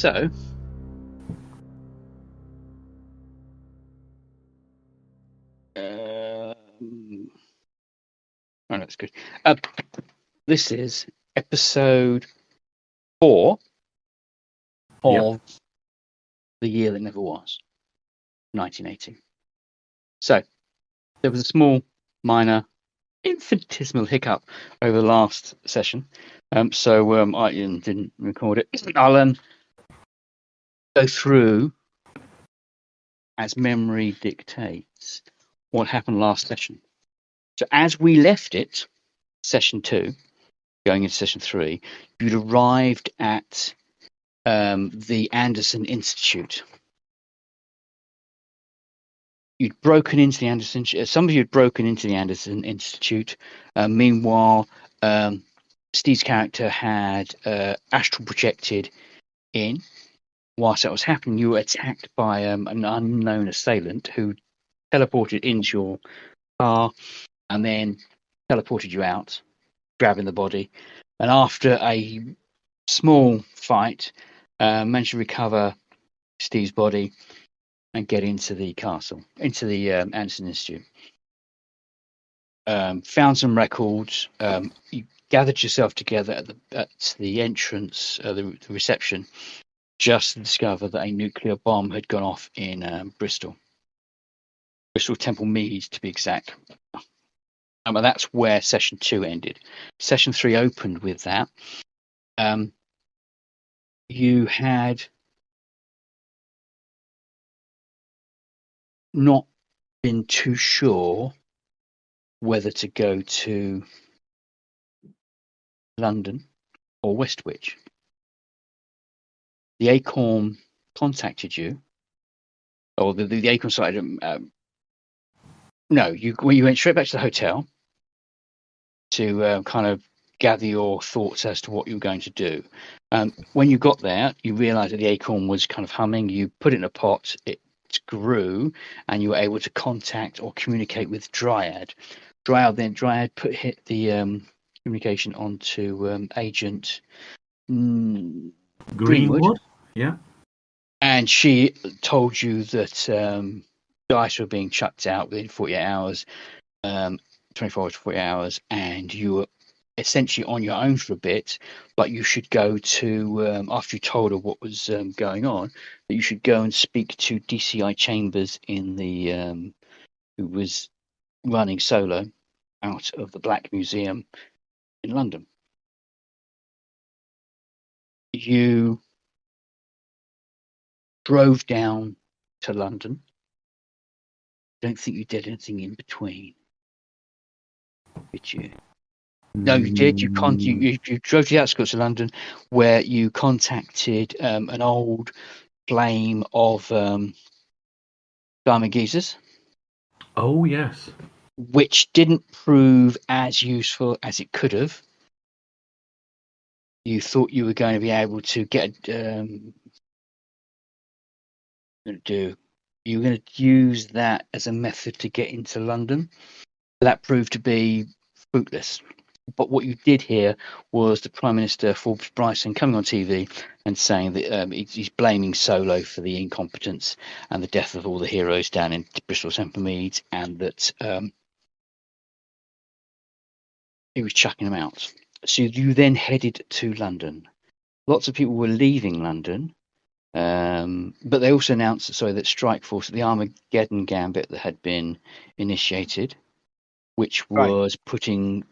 So, oh, that's good. This is episode 4 of The Year That Never Was, 1980. So, there was a small, minor, infinitesimal hiccup over the last session. So I didn't record it. I'll go through, as memory dictates, what happened last session. So as we left it, session 2, going into session 3, you'd arrived at the Anderson Institute. You'd broken into the Anderson. Some of you had broken into the Anderson Institute. Meanwhile, Steve's character had astral projected in. Whilst that was happening, you were attacked by an unknown assailant who teleported into your car and then teleported you out, grabbing the body. And after a small fight, managed to recover Steve's body and get into the castle, into the Anderson Institute. Found some records. You gathered yourself together at the entrance, the reception, just to discover that a nuclear bomb had gone off in Bristol Temple Meads, to be exact. And that's where session 2 ended. Session 3 opened with that. You had not been too sure whether to go to London or Westwich. The Acorn contacted you, or the Acorn side. No, you went straight back to the hotel to kind of gather your thoughts as to what you were going to do. When you got there, you realised that the acorn was kind of humming. You put it in a pot, it grew, and you were able to contact or communicate with Dryad. Dryad hit the communication onto Agent Greenwood. Yeah. And she told you that dice were being chucked out within 48 hours, 24 hours to 48 hours, and you were essentially on your own for a bit, but you should go to, after you told her what was going on, that you should go and speak to DCI Chambers in the who was running solo out of the Black Museum in London. You drove down to London. Don't think you did anything in between, did you? No, you did. You drove to the outskirts of London, where you contacted an old flame of Diamond Geezers. Oh, yes. Which didn't prove as useful as it could have. You thought you were going to be able to get you were going to use that as a method to get into London. That proved to be fruitless. But what you did hear was the Prime Minister, Forbes Bryson, coming on TV and saying that he's blaming Solo for the incompetence and the death of all the heroes down in Bristol Temple Meads, and that he was chucking them out. So you then headed to London. Lots of people were leaving London, but they also announced that Strike Force, the Armageddon Gambit that had been initiated, which was putting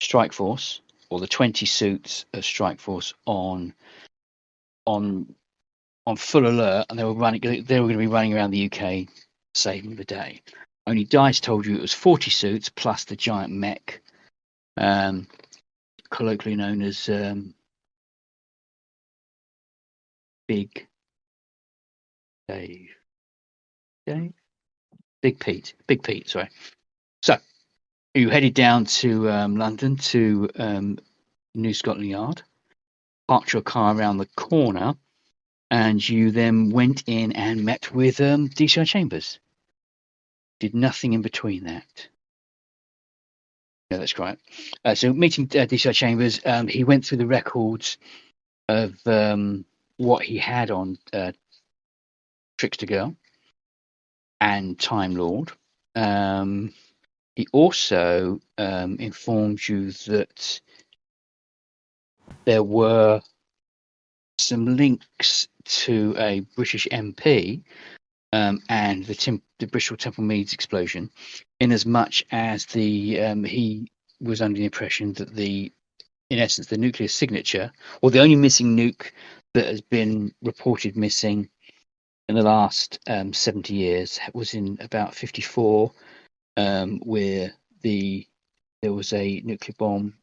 Strike Force, or the 20 suits of Strike Force, on full alert, and they were going to be running around the UK saving the day. Only Dice told you it was 40 suits plus the giant mech, colloquially known as Big Dave. Big Pete, sorry. So you headed down to London to New Scotland Yard, parked your car around the corner, and you then went in and met with DCI Chambers. Did nothing in between that. Yeah, that's right. So meeting DCI Chambers, he went through the records of what he had on Trickster Girl and Time Lord. He also informed you that there were some links to a British MP and the Bristol Temple Meads explosion, in as much as he was under the impression that in essence, the nuclear signature, or the only missing nuke that has been reported missing in the last 70 years, was in about 54, where there was a nuclear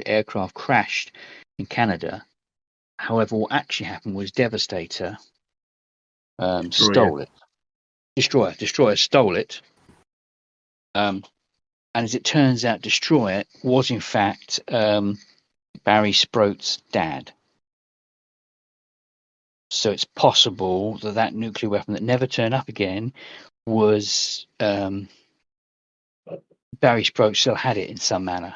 aircraft crashed in Canada. However, what actually happened was Devastator stole it. Destroyer stole it. And as it turns out, Destroyer was in fact Barry Sproat's dad. So it's possible that nuclear weapon that never turned up again was Barry Sproat still had it in some manner.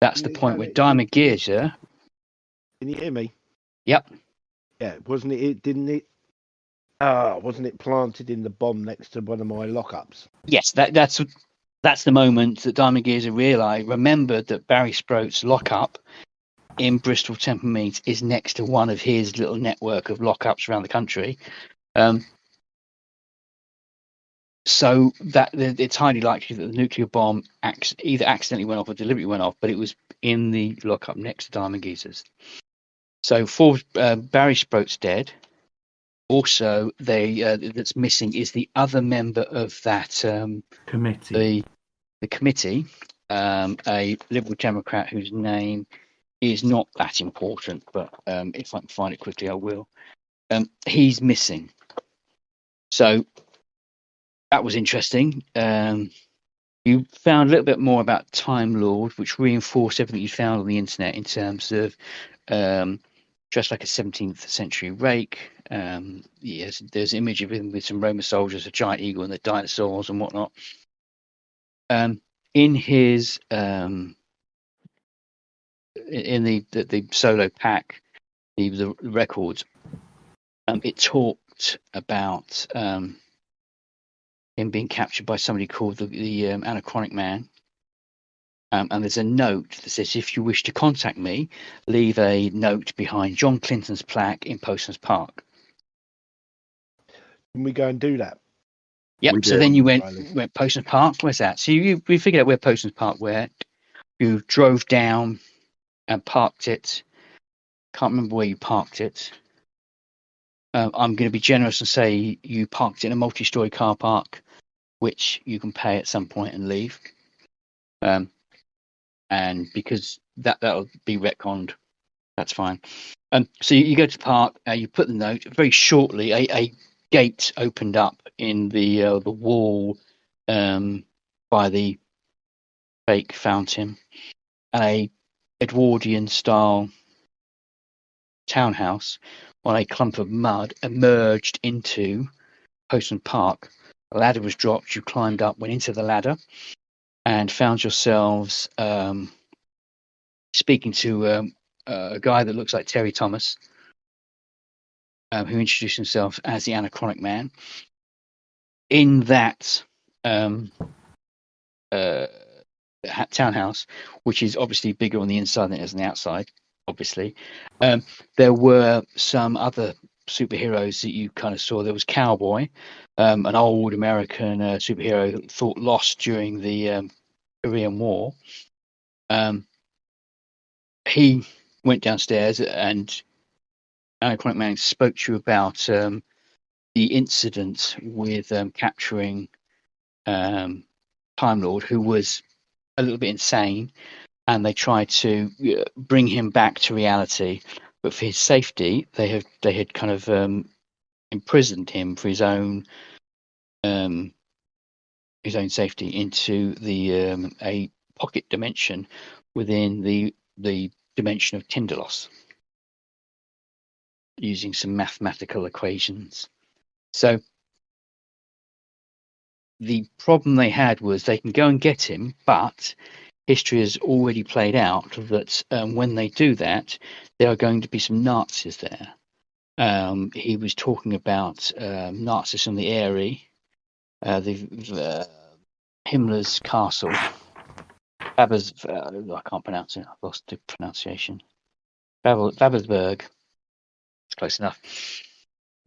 That's the point where Diamond Gearser. Can you hear me? Yep. Yeah, wasn't it? Didn't it? Wasn't it planted in the bomb next to one of my lockups? Yes, that's the moment that Diamond Gearser remembered that Barry Sproat's lockup in Bristol Temple Meads is next to one of his little network of lockups around the country. So that it's highly likely that the nuclear bomb either accidentally went off or deliberately went off, but it was in the lockup next to Diamond Geezer's. So Barry Sproat's dead. Also, that's missing is the other member of that committee. The committee, a Liberal Democrat whose name is not that important, but if I can find it quickly, I will. He's missing. So that was interesting. You found a little bit more about Time Lord, which reinforced everything you found on the internet in terms of dressed like a 17th century rake. Yes, there's an image of him with some Roman soldiers, a giant eagle, and the dinosaurs and whatnot. In his in the solo pack, the records, it talked about him being captured by somebody called the Anachronic Man. And there's a note that says, if you wish to contact me, leave a note behind John Clinton's plaque in Postman's Park. Can we go and do that? Yep. So then you went Postman's Park. Where's that? So we figured out where Postman's Park were. You drove down and parked it. Can't remember where you parked it. I'm going to be generous and say you parked it in a multi-story car park, which you can pay at some point and leave. And because that'll be retconned, that's fine. So you go to the park, you put the note. Very shortly, a gate opened up in the wall by the fake fountain. A Edwardian style townhouse on a clump of mud emerged into Postman Park. A ladder was dropped. You climbed up, went into the ladder, and found yourselves speaking to a guy that looks like Terry Thomas, who introduced himself as the Anachronic Man. In that townhouse, which is obviously bigger on the inside than it is on the outside, obviously, there were some other superheroes that you kind of saw. There was Cowboy, an old American superhero thought lost during the Korean War. He went downstairs, and Anachronic Man spoke to you about the incident with capturing Time Lord, who was a little bit insane, and they tried to bring him back to reality. But for his safety, they had kind of imprisoned him for his own safety into a pocket dimension within the dimension of Tindalos, using some mathematical equations. So the problem they had was they can go and get him, but history has already played out that when they do that, there are going to be some Nazis there. He was talking about Nazis on the Eyrie, the Himmler's castle. Babers, I can't pronounce it. I've lost the pronunciation. Babersberg. It's close enough.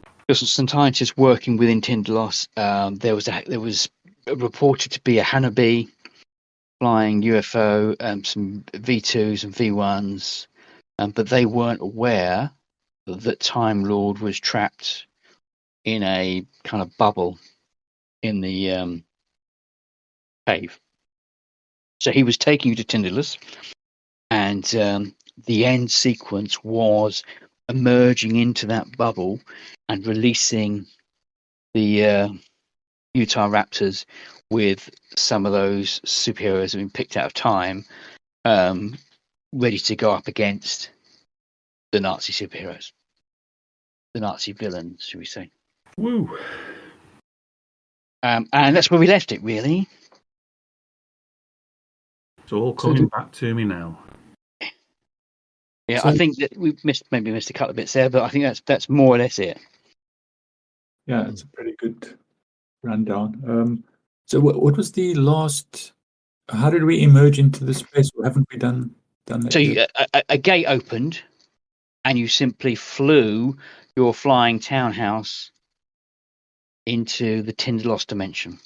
There was some scientists working within Tindalos. There was reported to be a Hanabi flying UFO, some V2s and V1s, but they weren't aware that Time Lord was trapped in a kind of bubble in the cave. So he was taking you to Tindalos, and the end sequence was emerging into that bubble and releasing the Utah Raptors with some of those superheroes that have been picked out of time, ready to go up against the Nazi superheroes, the Nazi villains, should we say. Woo. And that's where we left it, really. It's all coming back to me now. Yeah, So- I think that we maybe missed a couple of bits there, but I think that's more or less it. Yeah, it's a pretty good rundown. So what was the last? How did we emerge into the space, or haven't we done that So yet? a gate opened, and you simply flew your flying townhouse into the Tindalos dimension.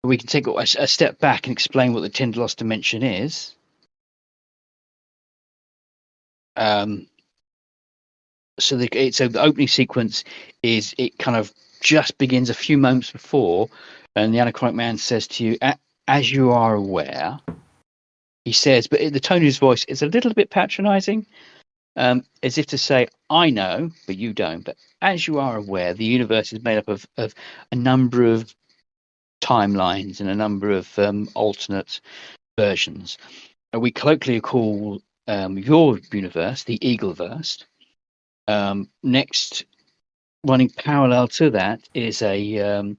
We can take a step back and explain what the Tindalos dimension is. So the opening sequence is, it kind of just begins a few moments before, and the Anachronic Man says to you, as you are aware, he says, but the tone of his voice is a little bit patronizing, as if to say, I know, but you don't. But as you are aware, the universe is made up of a number of timelines and a number of alternate versions. We colloquially call your universe the Eagleverse. Next, running parallel to that is a.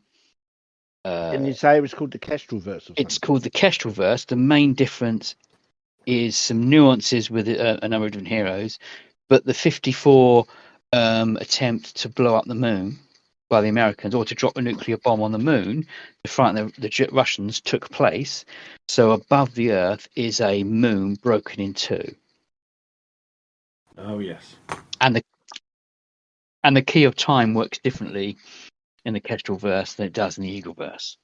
Didn't you say it was called the Kestrelverse or something? It's called the Kestrelverse. The main difference is some nuances with a number of different heroes, but the 54 attempt to blow up the moon by the Americans, or to drop a nuclear bomb on the moon to frighten the Russians, took place. So above the Earth is a moon broken in two. Oh, yes. And the key of time works differently in the Kestrelverse than it does in the Eagleverse.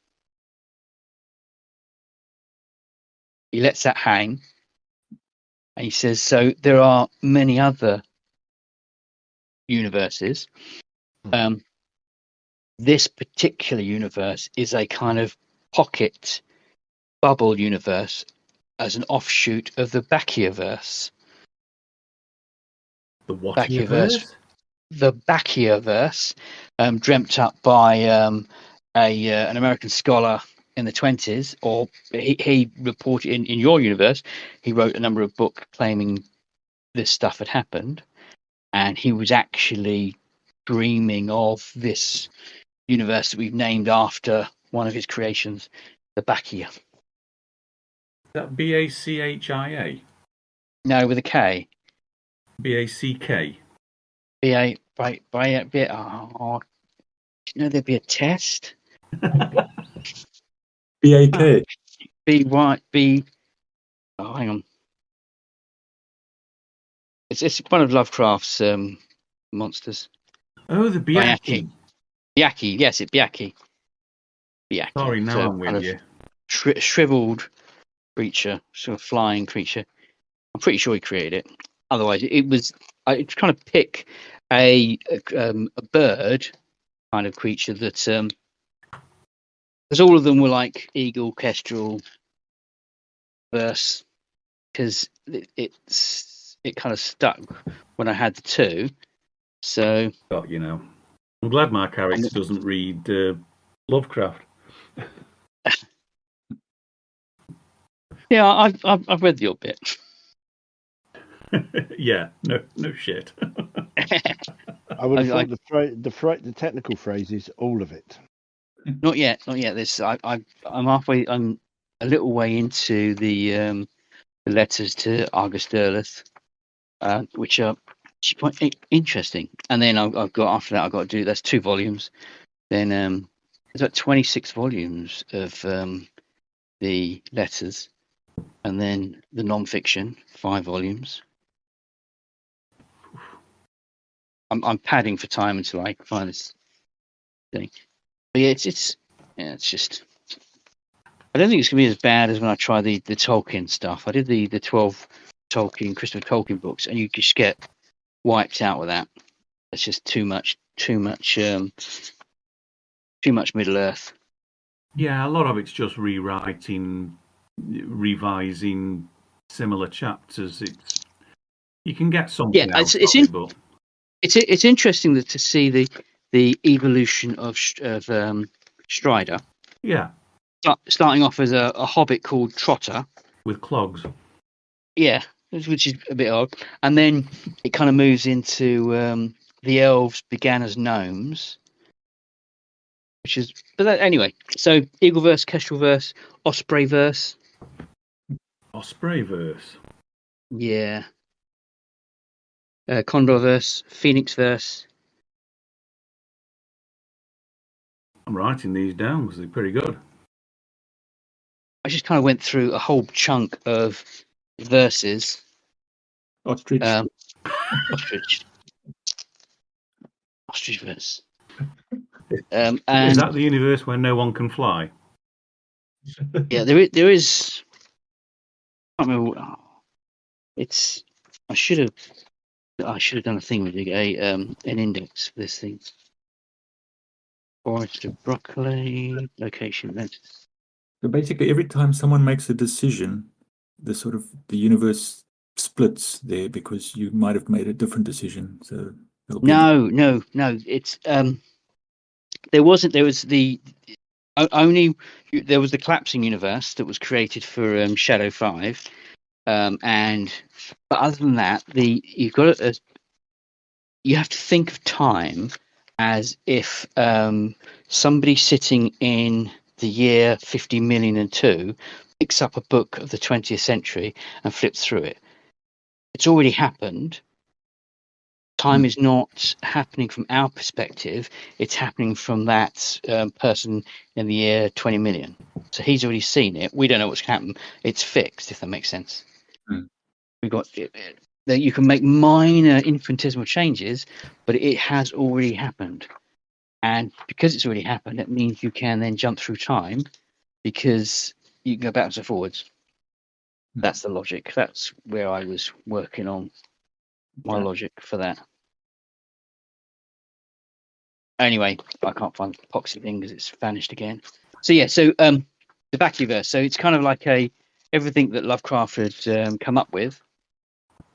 He lets that hang, and he says, so there are many other universes. This particular universe is a kind of pocket bubble universe as an offshoot of the Bachioverse. The what? Bachioverse. The Bachioverse, dreamt up by an American scholar in the 20s, or he reported in your universe, he wrote a number of books claiming this stuff had happened, and he was actually dreaming of this universe that we've named after one of his creations, the Bachia. That BACHIA? No, with a K. BACK? B-A, oh, you know there'd be a test? BAK. Oh, hang on. It's one of Lovecraft's monsters. Oh, the Biaki. Biaki, yes, it's Biaki. Biaki. Sorry, now So I'm kind with of you. Shriveled creature, sort of flying creature. I'm pretty sure he created it. Otherwise, it was. I trying to pick a bird kind of creature that, because all of them were like eagle, kestrel, verse, because it kind of stuck when I had the two. So Got you know. I'm glad my character doesn't read Lovecraft. yeah, I've read the odd bit. Yeah, no shit. I would have thought the technical phrase is all of it. Not yet. There's I'm halfway. I'm a little way into the letters to Argus Derleth, which are quite interesting. And then I've got after that I've got to do that's 2 volumes. Then there's about 26 volumes of the letters, and then the non-fiction 5 volumes. I'm padding for time until I find this thing. But yeah, it's just. I don't think it's gonna be as bad as when I try the Tolkien stuff. I did the 12 Christopher Tolkien books, and you just get wiped out with that. It's just too much Middle Earth. Yeah, a lot of it's just rewriting, revising similar chapters. You can get something out of it, but it's interesting to see the evolution of Strider. Yeah, starting off as a hobbit called Trotter with clogs. Yeah, which is a bit odd, and then it kind of moves into the elves began as gnomes, which is anyway. So Eagleverse, Kestrelverse, Ospreyverse. Ospreyverse. Yeah. Condorverse, Phoenixverse. I'm writing these down because they're pretty good. I just kind of went through a whole chunk of verses. Ostrich. Ostrichverse. And is that the universe where no one can fly? Yeah, there is. I can't remember. It's. I should have done a thing with an index for this thing. Forest of broccoli location. So basically, every time someone makes a decision, the universe splits there because you might have made a different decision. So no. It's there was the collapsing universe that was created for Shadow 5, but other than that, you have to think of time as if somebody sitting in the year 50,000,002 picks up a book of the 20th century and flips through it. It's already happened. Time is not happening from our perspective. It's happening from that person in the year 20 million. So he's already seen it. We don't know what's happened. It's fixed, if that makes sense. We've got that you can make minor infinitesimal changes, but it has already happened. And because it's already happened, it means you can then jump through time because you can go backwards and forwards. That's the logic. That's where I was working on my logic for that. Anyway, I can't find the epoxy thing because it's vanished again. So yeah, the Bakuverse. So it's kind of like everything that Lovecraft had come up with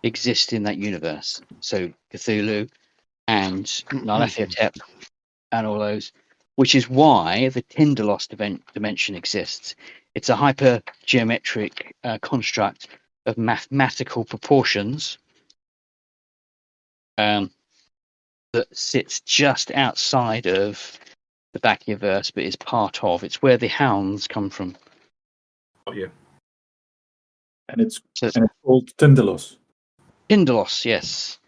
exists in that universe. So Cthulhu and Nyarlathotep and all those, which is why the Tindalos dimension exists. It's a hypergeometric construct of mathematical proportions that sits just outside of the Bakuverse, but is part of. It's where the hounds come from. Oh yeah, and it's called Tindalos. Tindalos, yes.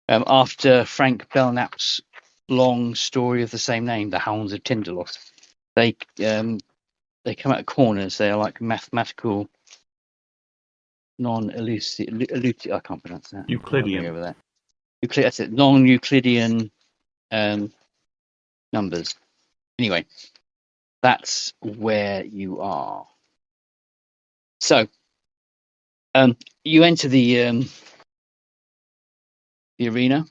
After Frank Belknap's long story of the same name, The Hounds of Tindalos. They come out of corners. They are like mathematical, non-elusive. I can't pronounce that. Euclidean. Over that. That's it. Non-Euclidean numbers. Anyway, that's where you are. So, you enter the arena.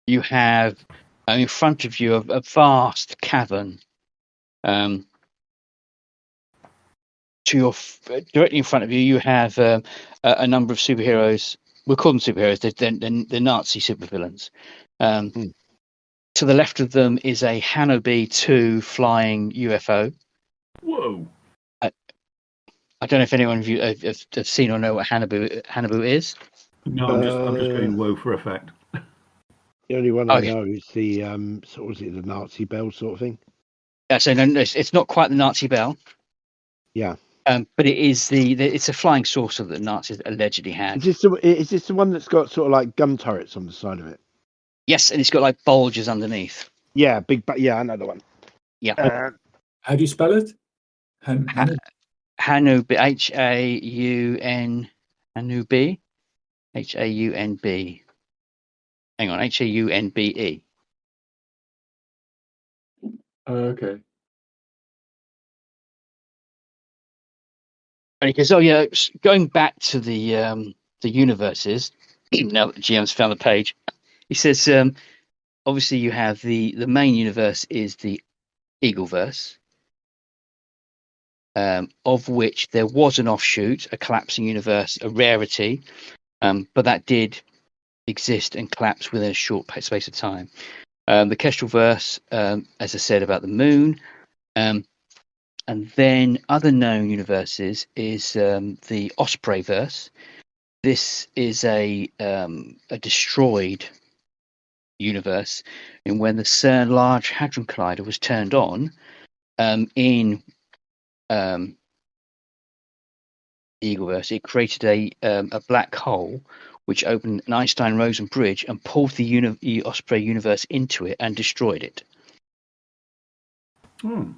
You have in front of you a vast cavern. Directly in front of you, you have a number of superheroes. We'll call them superheroes. They're Nazi supervillains. To the left of them is a Hanobi 2 flying UFO. Whoa! I don't know if anyone of you have seen or know what Hanobu is. No, I'm just going whoa for effect. The only one I know is the the Nazi bell sort of thing. Yeah, so no, it's not quite the Nazi bell. Yeah. But it is it's a flying saucer that the Nazis allegedly had. Is this the one that's got sort of like gun turrets on the side of it? Yes, and it's got like bulges underneath. Yeah, yeah, I know the one. Yeah. How do you spell it? Hanubi, Haunb, Haunb. Hang on, Haunbe. Okay. Because going back to the universes. Now that GM's found the page, he says obviously you have the main universe is the Eagleverse, of which there was an offshoot, a collapsing universe, a rarity, but that did exist and collapse within a short space of time. The Kestrelverse, as I said about the moon, and then other known universes is the Ospreyverse. This is a destroyed universe, and when the CERN Large Hadron Collider was turned on in the Eagleverse, it created a black hole which opened an Einstein-Rosen bridge and pulled the Osprey universe into it and destroyed it. Wow.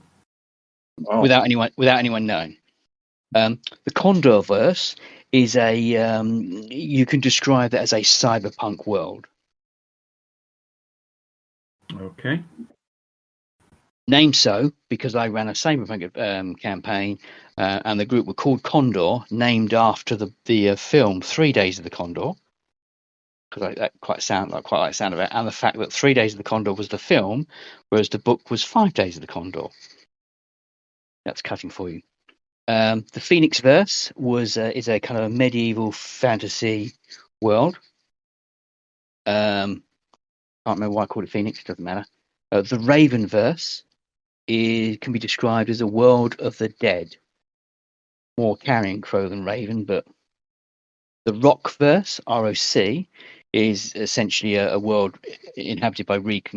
Without anyone knowing. The Condorverse is you can describe that as a cyberpunk world. Okay. Named so because I ran a cyberpunk campaign, and the group were called Condor, named after the film 3 Days of the Condor, because I quite like the sound of it, and the fact that 3 Days of the Condor was the film, whereas the book was 5 Days of the Condor. That's cutting for you. The Phoenix Verse is a kind of a medieval fantasy world. Can't remember why I called it Phoenix. It doesn't matter. The Raven Verse can be described as a world of the dead, more carrying crow than raven. But the Rock Verse, ROC, is essentially a world inhabited by Greek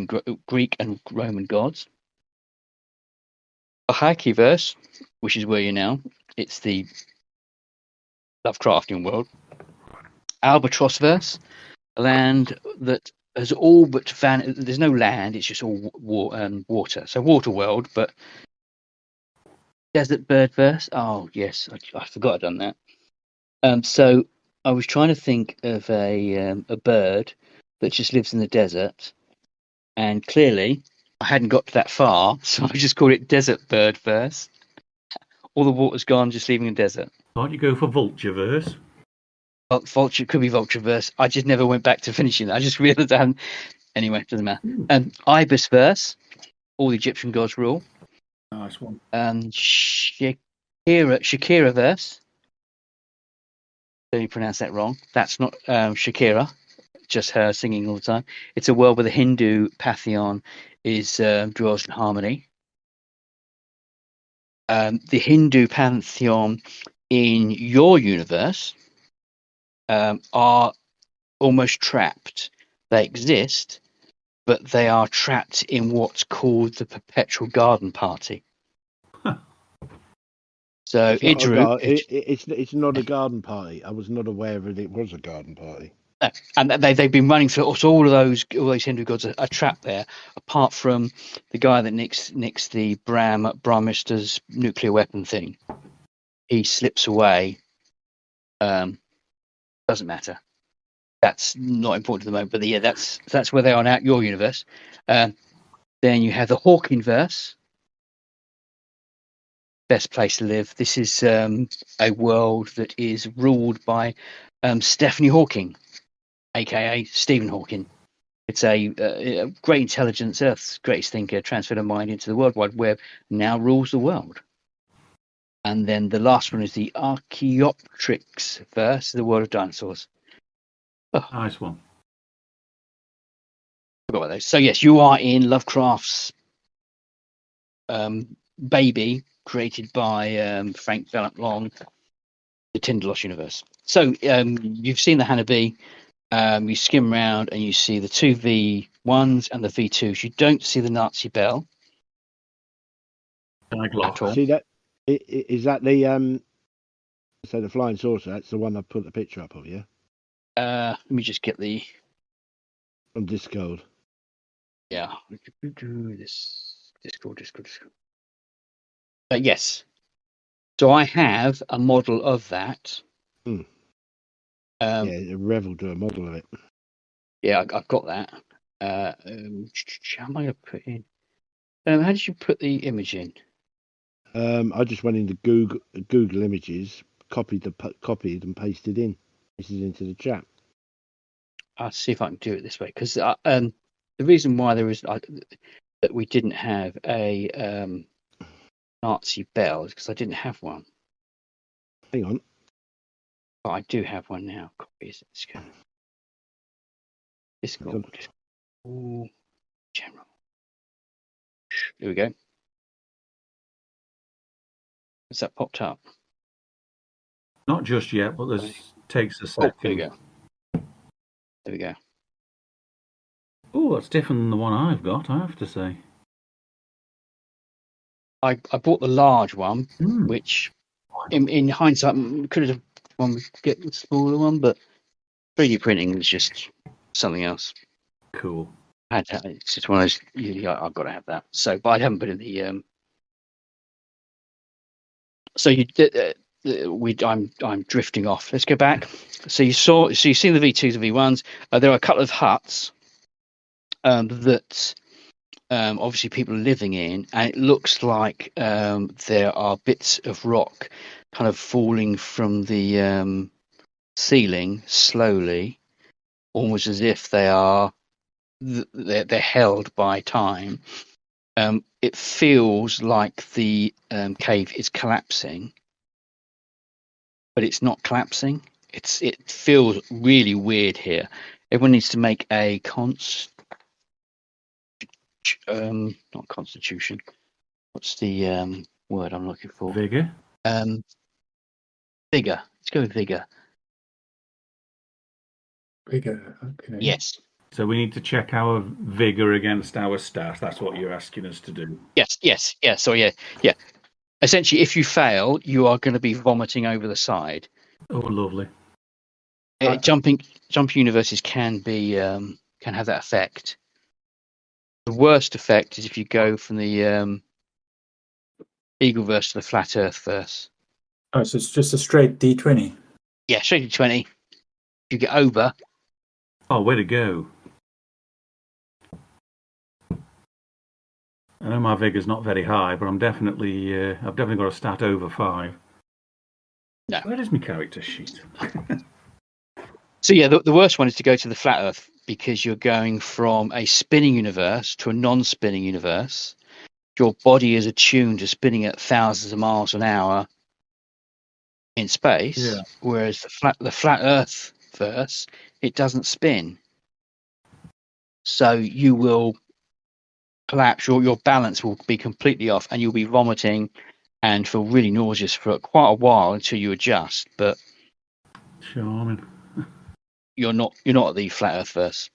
and Roman gods. The Hakiverse, which is where you're now, it's the Lovecraftian world. Albatrossverse, a land that has all but vanished. There's no land; it's just all water. So water world, but Desert Birdverse. Oh yes, I forgot I'd done that. So I was trying to think of a bird that just lives in the desert, and clearly I hadn't got that far, so I just called it Desert Birdverse. All the water's gone, just leaving the desert. Can't you go for Vultureverse? Vulture could be Vultureverse. I just never went back to finishing that. I just realised I hadn't. Anyway, it doesn't matter. Ibisverse, all the Egyptian gods rule. Nice one. Shakiraverse. Did you pronounce that wrong? That's not Shakira, just her singing all the time. It's a world where the Hindu pantheon dwells in harmony. The Hindu pantheon in your universe are almost trapped. They exist, but they are trapped in what's called the Perpetual Garden Party. So it's not a garden party. I was not aware that it was a garden party. No, and they've been running through. So all those Hindu gods are trapped there. Apart from the guy that nicks the Brahmister's nuclear weapon thing, he slips away. Doesn't matter. That's not important at the moment. But yeah, that's where they are now. Your universe. Then you have the Hawkingverse. Best place to live. This is a world that is ruled by Stephanie Hawking, aka Stephen Hawking. It's a great intelligence, Earth's greatest thinker, transferred her mind into the World Wide Web, now rules the world. And then the last one is the Archaeopteryx verse, the world of dinosaurs. Oh. Nice one. Forgot about those. So yes, you are in Lovecraft's baby, created by Frank Long, the Tinderlost universe. So you've seen the Haunb. You skim around and you see the two V1s and the V2s. You don't see the Nazi bell at all. See that? Is that the so the flying saucer? That's the one I put the picture up of, yeah. Let me just get the On Discord. yeah. This Discord. Yes. So I have a model of that. Yeah, Rev will do a model of it. Yeah, I've got that. How am I going to put in? How did you put the image in? I just went into Google Images, copied and pasted in. This is into the chat. I'll see if I can do it this way because the reason why there is that we didn't have a Nazi bell is because I didn't have one. Hang on. But I do have one now. Copies. Discord. Ooh, general. There we go. Has that popped up? Not just yet, but this takes a second. Oh, there we go. There we go. Oh, that's different than the one I've got, I have to say. I bought the large one, which in hindsight could have get the smaller one, but 3D printing is just something else. Cool. It's just one of those. I've got to have that. So, but I haven't put in the. So I'm drifting off. Let's go back. So you've seen the V2s and V1s. There are a couple of huts that obviously people are living in, and it looks like there are bits of rock kind of falling from the ceiling slowly, almost as if they're held by time. It feels like the cave is collapsing, but it's not collapsing. It feels really weird here. Everyone needs to make a not constitution. What's the word I'm looking for? Vigor. Vigor. Let's go with vigor. Vigor. Okay. Yes. So we need to check our vigor against our stat. That's what you're asking us to do. Yes. So yeah. Essentially, if you fail, you are going to be vomiting over the side. Oh, lovely. Jumping universes can have that effect. The worst effect is if you go from the Eagle verse to the Flat Earth verse. Oh, so it's just a straight D20. Yeah, straight to 20. If you get over. Oh, way to go. I know my vigor's not very high, but I've definitely got a stat over 5. No. Where is my character sheet? So yeah, the worst one is to go to the Flat Earth because you're going from a spinning universe to a non-spinning universe. Your body is attuned to spinning at thousands of miles an hour in space, whereas the flat Earth verse, it doesn't spin. So you will collapse. Your balance will be completely off, and you'll be vomiting and feel really nauseous for quite a while until you adjust. But charming. You're not at the flat Earth verse.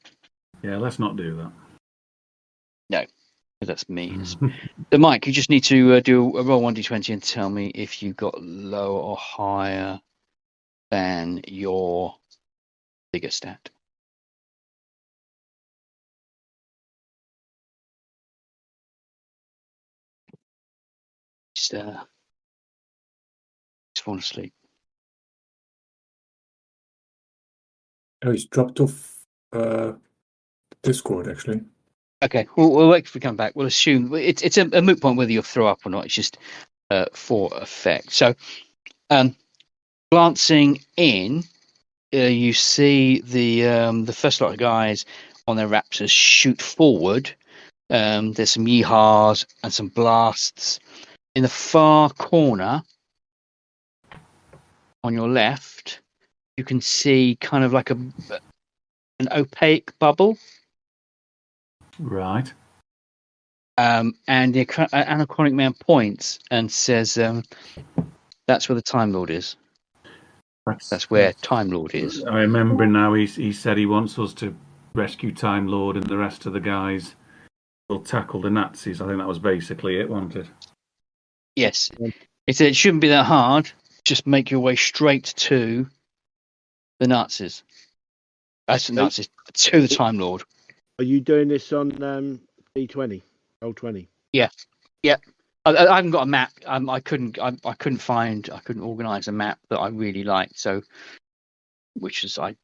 Yeah, let's not do that. No, that's mean. So Mike, you just need to do a roll 1d20 and tell me if you got lower or higher than your bigger stat. Just falling asleep. Oh, he's dropped off Discord, actually. Okay, we'll wait for we come back. We'll assume it's a moot point whether you'll throw up or not. It's just for effect. So, glancing in, you see the first lot of guys on their Raptors shoot forward. There's some yeehaws and some blasts. In the far corner on your left, you can see kind of like an opaque bubble. Right. And the Anachronic Man points and says, "That's where the Time Lord is. That's where Time Lord is." I remember now. He said he wants us to rescue Time Lord, and the rest of the guys will tackle the Nazis. I think that was basically it, wasn't it? Yes. He said it shouldn't be that hard. Just make your way straight to the Nazis. That's the Nazis, to the Time Lord. Are you doing this on D20, Roll20? Yeah. I haven't got a map. I couldn't organise a map that I really liked. So, which is I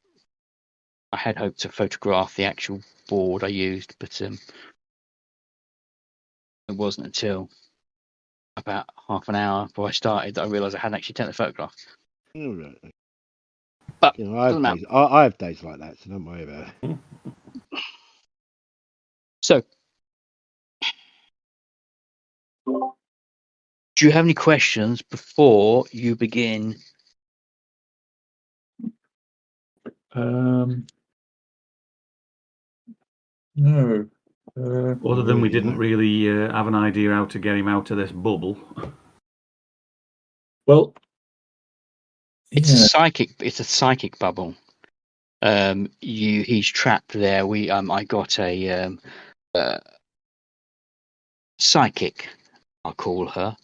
had hoped to photograph the actual board I used, but it wasn't until about half an hour before I started that I realised I hadn't actually taken the photograph. All right. But I have days like that, so don't worry about it. So, do you have any questions before you begin? No. Other than we didn't really have an idea how to get him out of this bubble. Well, it's a psychic bubble. He's trapped there. I got a psychic, I'll call her,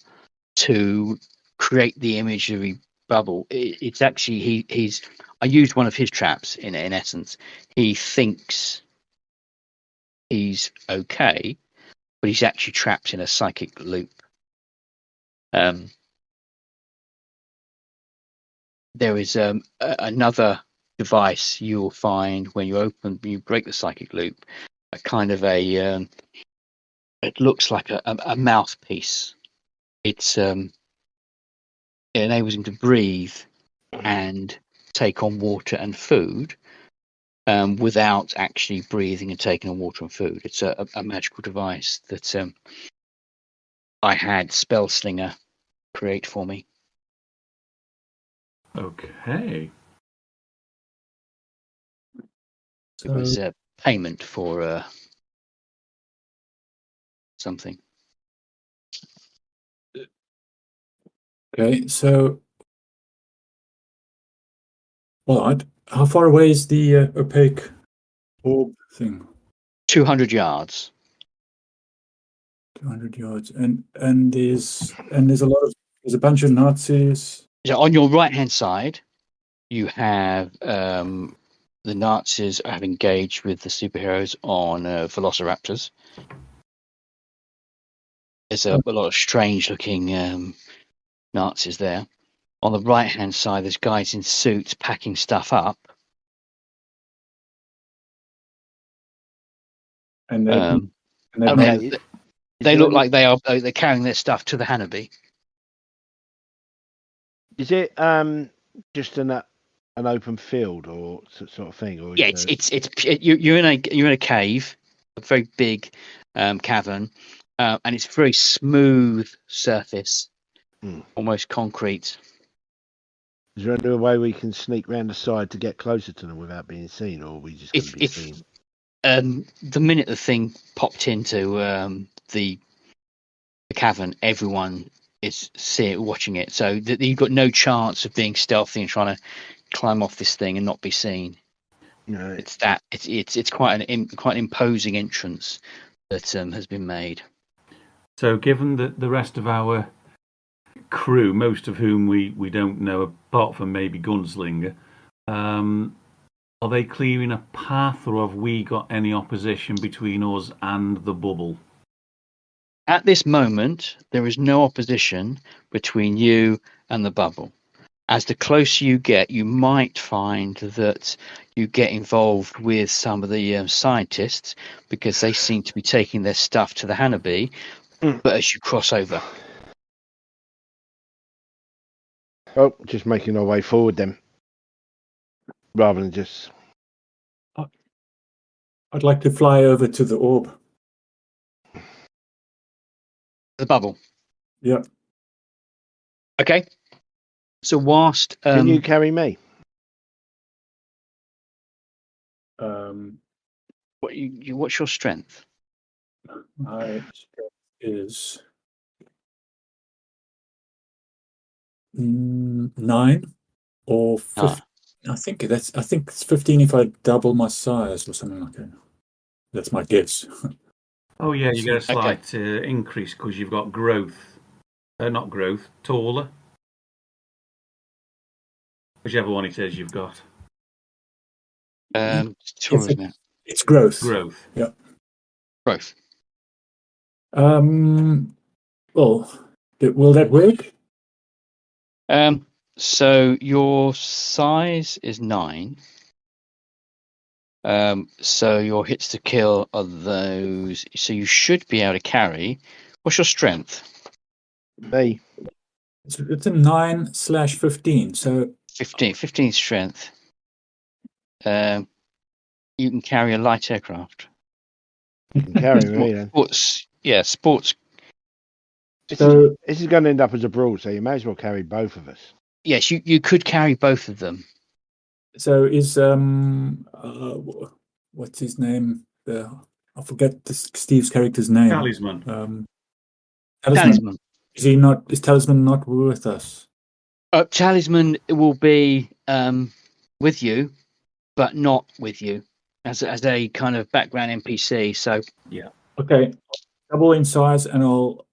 to create the imagery bubble. It's actually he's. I used one of his traps in essence. He thinks he's okay, but he's actually trapped in a psychic loop. There is another device you'll find when you break the psychic loop, a kind of it looks like a mouthpiece. It enables him to breathe and take on water and food without actually breathing and taking on water and food. It's a magical device that I had Spellslinger create for me. Okay. It was a payment for something. Okay, so how far away is the opaque orb thing? 200 yards. 200 yards, and there's a bunch of Nazis. So on your right hand side, you have the Nazis have engaged with the superheroes on velociraptors. There's a lot of strange looking Nazis there. On the right hand side, there's guys in suits packing stuff up. And they look like they're carrying their stuff to the Hanabi. Is it just an open field or sort of thing? Or yeah, you're in a cave, a very big cavern, and it's very smooth surface, almost concrete. Is there any way we can sneak round the side to get closer to them without being seen, or are we just going to be seen? The minute the thing popped into the cavern, everyone is watching it. So you've got no chance of being stealthy and trying to climb off this thing and not be seen. No, it's quite an imposing entrance that has been made. So, given that the rest of our crew, most of whom we don't know, apart from maybe Gunslinger, are they clearing a path, or have we got any opposition between us and the bubble? At this moment, there is no opposition between you and the bubble. As the closer you get, you might find that you get involved with some of the scientists because they seem to be taking their stuff to the Hanabi, but as you cross over. Oh, just making our way forward then, rather than just... I'd like to fly over to the orb. The bubble? Yeah. Okay. So whilst... Can you carry me? What's your strength? My strength is 9 or 15. I think it's 15 if I double my size or something like that. That's my guess. Oh yeah, you get a slight increase because you've got growth not growth, taller. Whichever one it is you've got. Taller, isn't it? It's growth. Growth. Yeah. Growth. Well, will that work? So your size is 9. So your hits to kill are those. So you should be able to carry. What's your strength? Me. It's a 9/15. So 15 strength. You can carry a light aircraft. You can carry me then. Sports. This is going to end up as a brawl, so you may as well carry both of us. Yes, you could carry both of them. So is what's his name? I forget Steve's character's name. Talisman. Talisman. Is he not? Is Talisman not with us? Talisman will be with you, but not with you as a kind of background NPC. So yeah. Okay, double in size, and I'll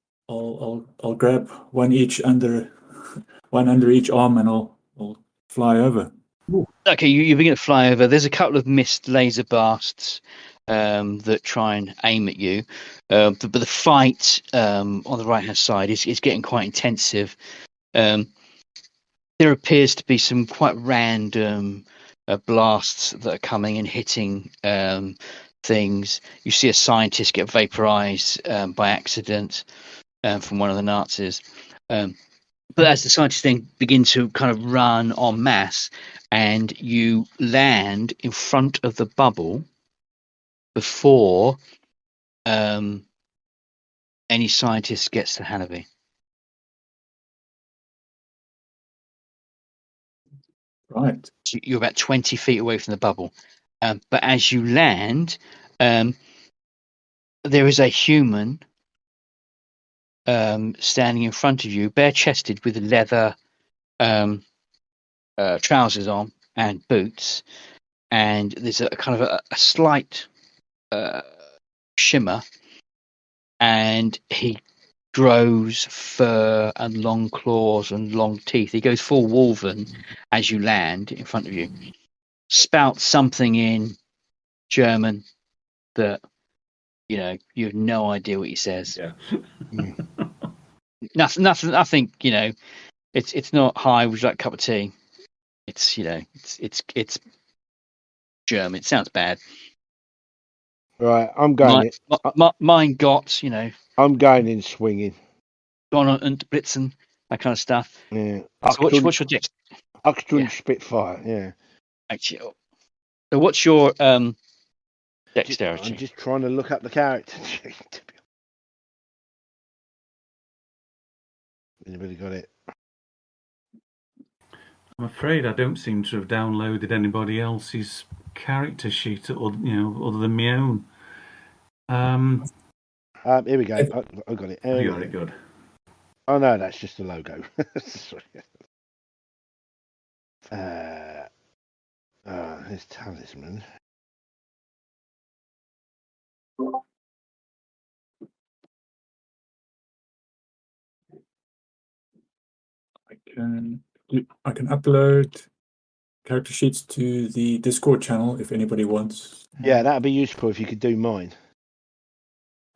grab one under each arm, and I'll fly over. Okay, you begin to fly over. There's a couple of missed laser blasts that try and aim at you, but the fight on the right hand side is getting quite intensive. There appears to be some quite random blasts that are coming and hitting things. You see a scientist get vaporized by accident from one of the Nazis. But as the scientists then begin to kind of run en masse, and you land in front of the bubble before any scientist gets to Hanabi. Right. So you're about 20 feet away from the bubble. But as you land, there is a human standing in front of you, bare-chested with leather trousers on and boots, and there's a kind of a slight shimmer, and he grows fur and long claws and long teeth. He goes full Wolven as you land in front of you. Spouts something in German that you have no idea what he says. Yeah. Nothing. I think it's not hi. Would you like a cup of tea? It's it's German. It sounds bad. Right, I'm going. Mine got I'm going in swinging. gone und blitzen, that kind of stuff. Yeah. So what's your dex? Achtung Yeah. Spitfire. Yeah. Actually, so what's your dexterity? I'm just trying to look up the character sheet. Anybody got it? I'm afraid I don't seem to have downloaded anybody else's character sheet, or other than my own. Here we go. I got it. You got it, good. Oh no, that's just the logo. Sorry. Here's Talisman. I can upload character sheets to the Discord channel if anybody wants. Yeah, that'd be useful if you could do mine.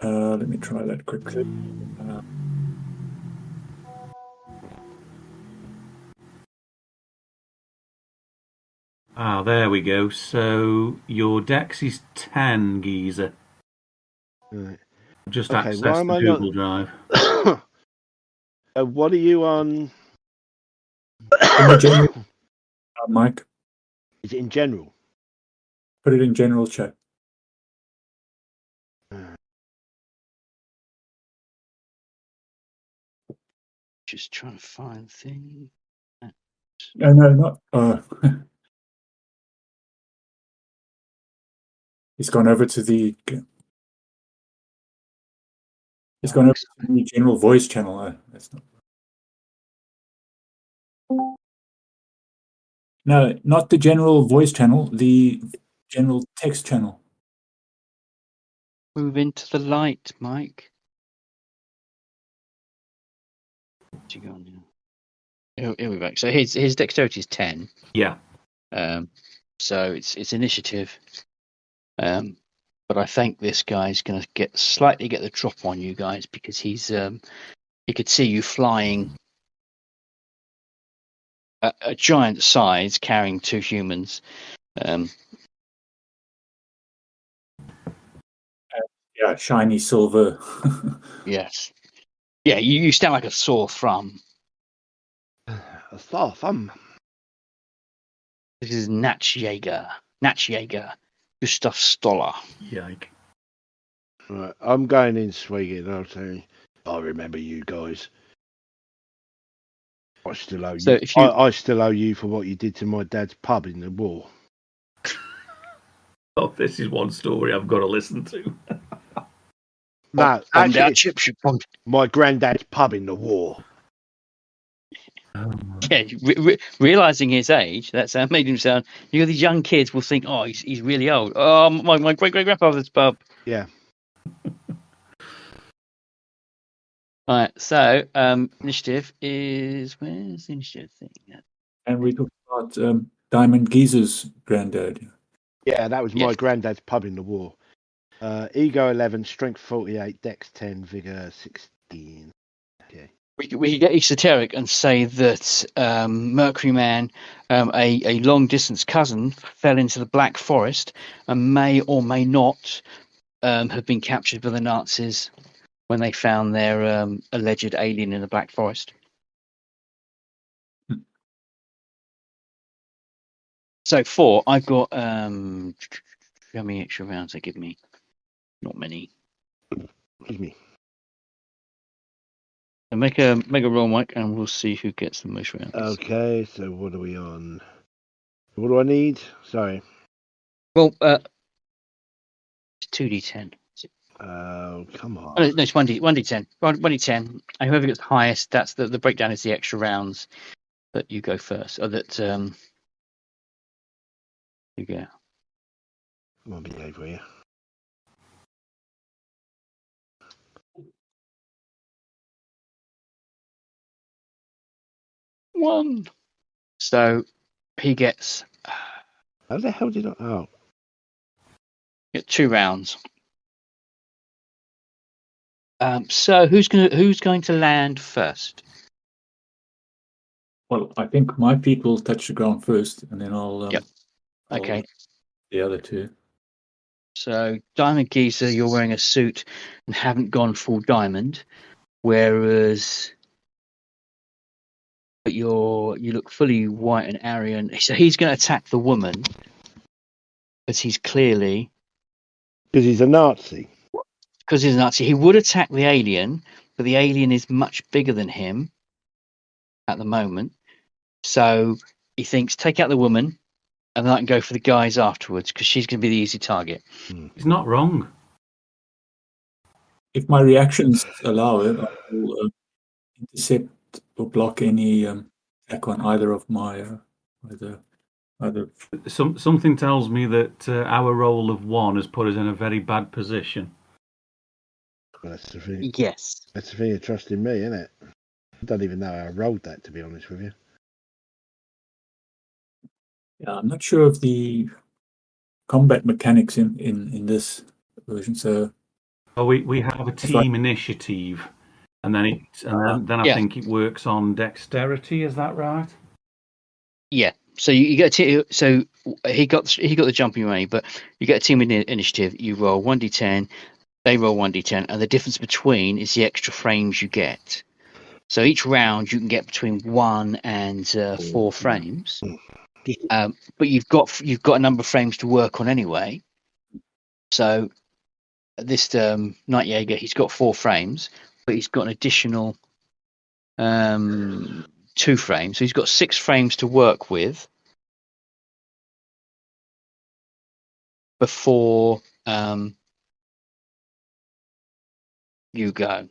Let me try that quickly. There we go. So your dex is 10, Geezer. Right. Just Okay, access why am the I Google Drive. What are you on? Mike, Is it in general? put it in general chat. Just trying to find things. No, not. He's gone over to the. He's gone over to the general voice channel. That's not. No, not the general voice channel. The general text channel. Move into the light, Mike. you go on? Here we go. So his dexterity is 10. Yeah. So it's initiative. But I think this guy's going to slightly get the drop on you guys because he could see you flying a giant size carrying 2 humans. Yeah, shiny silver. Yes. Yeah, you stand like a sore thumb. A sore thumb. This is Natschjäger. Gustav Stoller. Yike. Right, I'm going in swinging. I'll tell you. I remember you guys. I still owe So you. if you- I still owe you for what you did to my dad's pub in the war. Oh, this is one story I've got to listen to. No, bombed out actually, chips. You bombed. my granddad's pub in the war. Yeah, realizing his age, that's made him sound. These young kids will think, oh, he's really old. Oh, my great grandfather's pub. Yeah. All right. So initiative is where's the initiative thing? And we talked about Diamond Geezer's granddad. Yeah, that was my Yes. granddad's pub in the war. Ego 11, strength 48, dex 10, vigor 16. Okay. We could get esoteric and say that Mercury Man, a long distance cousin, fell into the Black Forest and may or may not have been captured by the Nazis when they found their alleged alien in the Black Forest. So 4, I've got how many extra rounds they give me? Not many. Excuse me. So make a roll, Mike, and we'll see who gets the most rounds. Okay, so what are we on? What do I need? Sorry. Well, it's 2d10. Oh, come on. Oh, no, it's 1d10. 1d10. And whoever gets the highest, that's the breakdown is the extra rounds that you go first, or that you get. Come on, behave, will you? One. So he gets How the hell did I? Oh, get 2 rounds. So who's going to land first? Well, I think my feet will touch the ground first, and then I'll. Yep. I'll Okay. the other 2. So Diamond Geezer, you're wearing a suit and haven't gone full diamond, whereas you look fully white and Aryan. So he's going to attack the woman, but he's clearly because he's a Nazi. because he's a Nazi. He would attack the alien, but the alien is much bigger than him at the moment. So he thinks, take out the woman, and then I can go for the guys afterwards because she's going to be the easy target. He's not wrong. If my reactions allow it, I will intercept or block any attack on either of my either. Something tells me that our roll of 1 has put us in a very bad position. That's the thing. Yes. That's the thing of trusting me, isn't it? I don't even know how I rolled that, to be honest with you. Yeah, I'm not sure of the combat mechanics in this version. So, We have a team initiative, and then I Yeah. think it works on dexterity. Is that right? Yeah. So you get so he got the jumping range, but you get a team initiative. You roll 1d10, they roll 1d10, and the difference between is the extra frames you get. So each round you can get between 1 and 4 frames, but you've got a number of frames to work on anyway. So this Night Jaeger, he's got 4 frames, but he's got an additional 2 frames, so he's got 6 frames to work with before you go.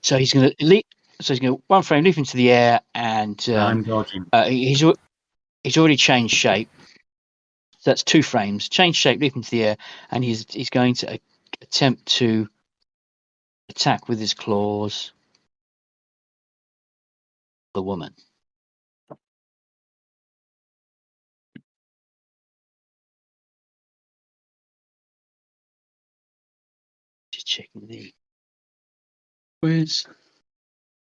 So he's going to leap. So he's going to 1 frame leap into the air, and I'm dodging. he's already changed shape. So that's 2 frames. Change shape, leap into the air, and he's going to attempt to attack with his claws. the woman. Just checking the. Where's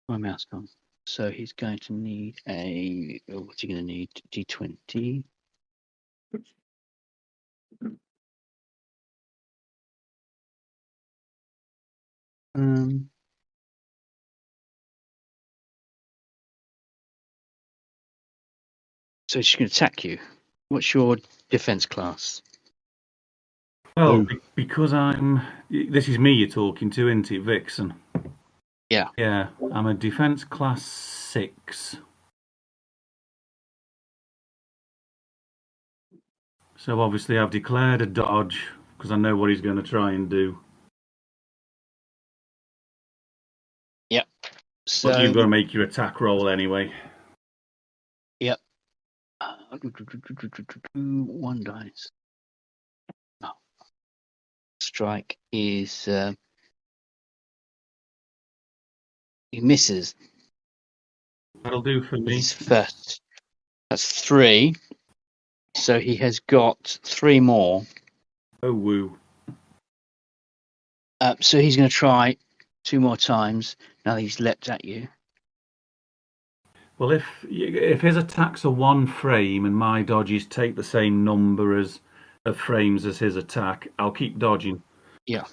my mouse gone? So he's going to need a. Oh, what's he going to need? D20. So she's going to attack you. What's your defense class? Well, because I'm. This is me you're talking to, isn't it, Vixen? Yeah. Yeah, I'm a defense class 6. So obviously I've declared a dodge because I know what he's going to try and do. Yep. So But you've got to make your attack roll anyway. Yep. 1 dice. Oh. Strike is he misses. That'll do for me. His first. That's 3. So he has got 3 more. Oh woo. So he's going to try 2 more times now that he's leapt at you. Well, if his attacks are 1 frame and my dodges take the same number of frames as his attack, I'll keep dodging. Yeah.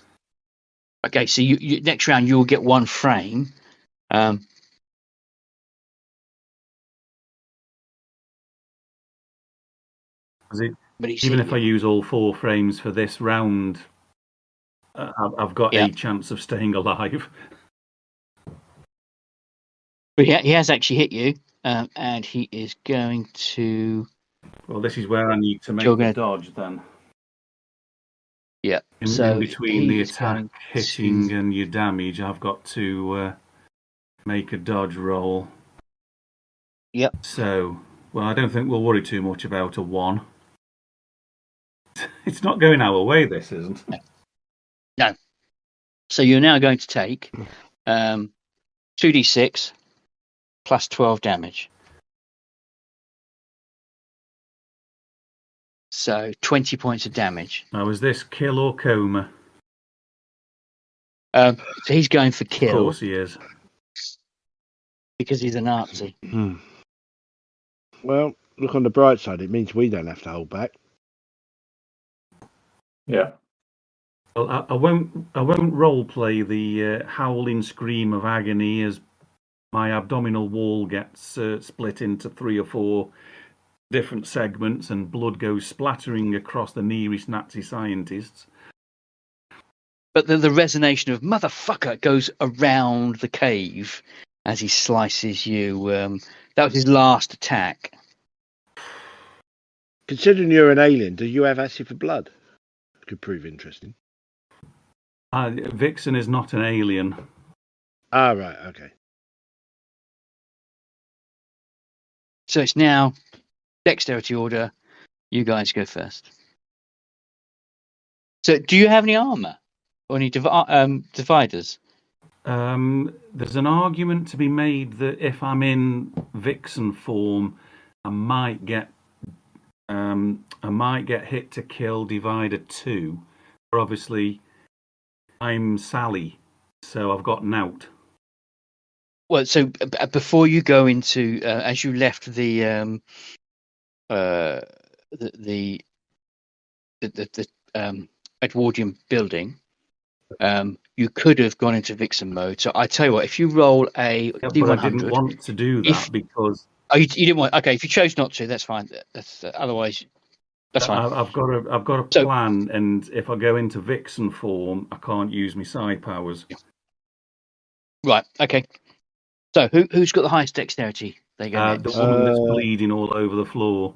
Okay, so you next round you'll get 1 frame. But even if I use all 4 frames for this round, I've got a chance of staying alive. But he has actually hit you, and he is going to. Well, this is where I need to make the dodge then. Yeah. In between the attack, hitting, and your damage, I've got to make a dodge roll. Yep. So, well, I don't think we'll worry too much about a 1. It's not going our way, this isn't. No. So you're now going to take 2d6 plus 12 damage. So 20 points of damage. Now, is this kill or coma? So he's going for kill. Of course he is. Because he's a Nazi. Well, look on the bright side. It means we don't have to hold back. Yeah. Well, I won't role play the howling scream of agony as my abdominal wall gets split into 3 or 4 different segments and blood goes splattering across the nearest Nazi scientists. But the resonation of motherfucker goes around the cave as he slices you. That was his last attack. Considering you're an alien, do you have acid for blood? Could prove interesting. Vixen is not an alien. Ah, right, okay. So it's now dexterity order. You guys go first. So do you have any armor or any dividers? There's an argument to be made that if I'm in Vixen form, I might get hit to kill divider 2. But obviously, I'm Sally, so I've got nout. Well, so before you go into, as you left the Edwardian building, you could have gone into Vixen mode. So I tell you what, if you roll a D100, but I didn't want to do that because. Oh, you didn't want. Okay, if you chose not to, that's fine. That's otherwise, that's fine. I've got a plan, and if I go into Vixen form, I can't use my side powers. Right. Okay. So who's got the highest dexterity? There you go. The woman that's bleeding all over the floor.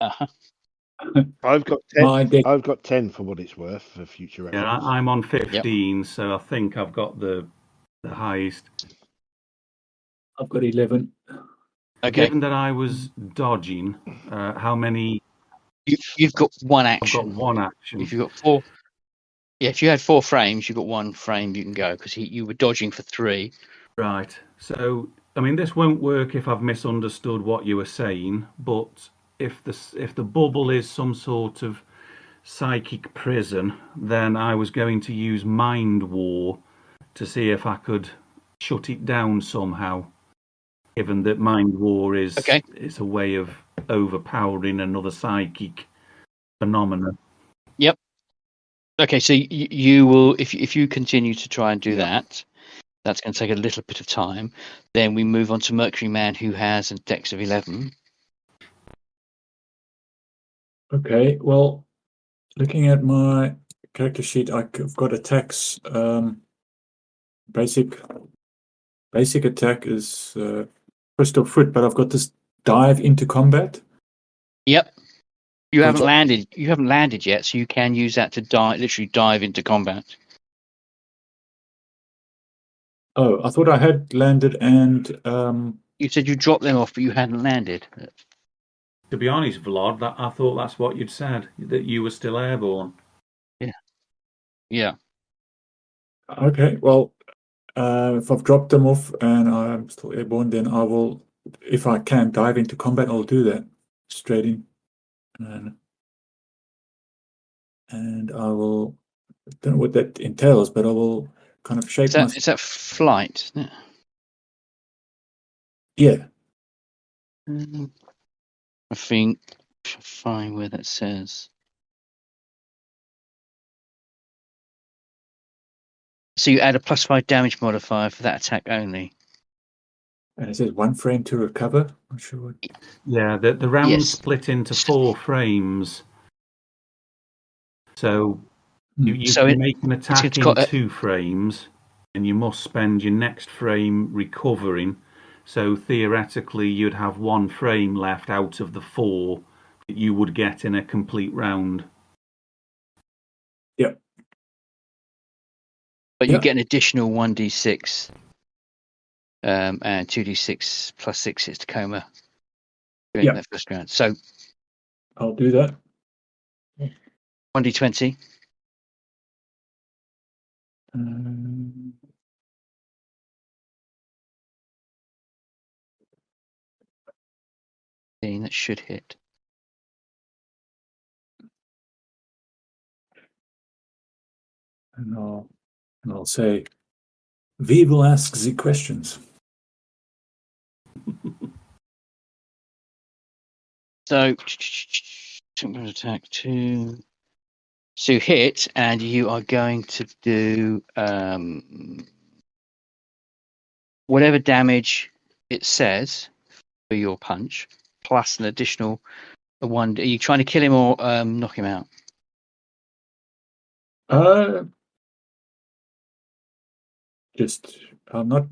Uh-huh. I've got 10. I've got 10 for what it's worth for future reference. Yeah, I'm on 15, so I think I've got the highest. I've got 11. Okay. Given that I was dodging, how many? You've got 1 action. I've got 1 action. If you've got 4, if you had 4 frames, you've got 1 frame you can go because you were dodging for 3. Right. So I mean, this won't work if I've misunderstood what you were saying, but if the bubble is some sort of psychic prison, then I was going to use Mind War to see if I could shut it down somehow. Given that Mind War is Okay. it's a way of overpowering another psychic phenomena. Yep. Okay, so you will, if you continue to try and do Yeah. that, that's going to take a little bit of time. Then we move on to Mercury Man, who has a dex of 11. Okay, well, looking at my character sheet, I've got attacks. Basic attack is first of foot, but I've got this dive into combat. Yep. You Which haven't landed. You haven't landed yet, so you can use that to literally dive into combat. Oh, I thought I had landed and You said you dropped them off, but you hadn't landed. To be honest, Vlad, I thought that's what you'd said, that you were still airborne. Yeah. okay, well, if I've dropped them off and I'm still airborne, then I will, if I can dive into combat, I'll do that straight in, and I will. I don't know what that entails, but I will kind of shape myself. Is that flight? Isn't it? Yeah. I think I shall find where that says. So you add a +5 damage modifier for that attack only. And it says 1 frame to recover. Not sure what. Yeah, the round Yes. split into 4 frames. So you So can make an attack it's in got 2 frames, and you must spend your next frame recovering. So theoretically, you'd have 1 frame left out of the 4 that you would get in a complete round. Yep. But you Yeah. get an additional 1d6 and 2d6 plus 6 hits to coma during Yeah. that first round. So I'll do that. 1d20. That should hit. And I'll say, we will ask the questions. So attack 2. So hit, and you are going to do whatever damage it says for your punch, plus an additional 1. Are you trying to kill him or knock him out? Just I'm not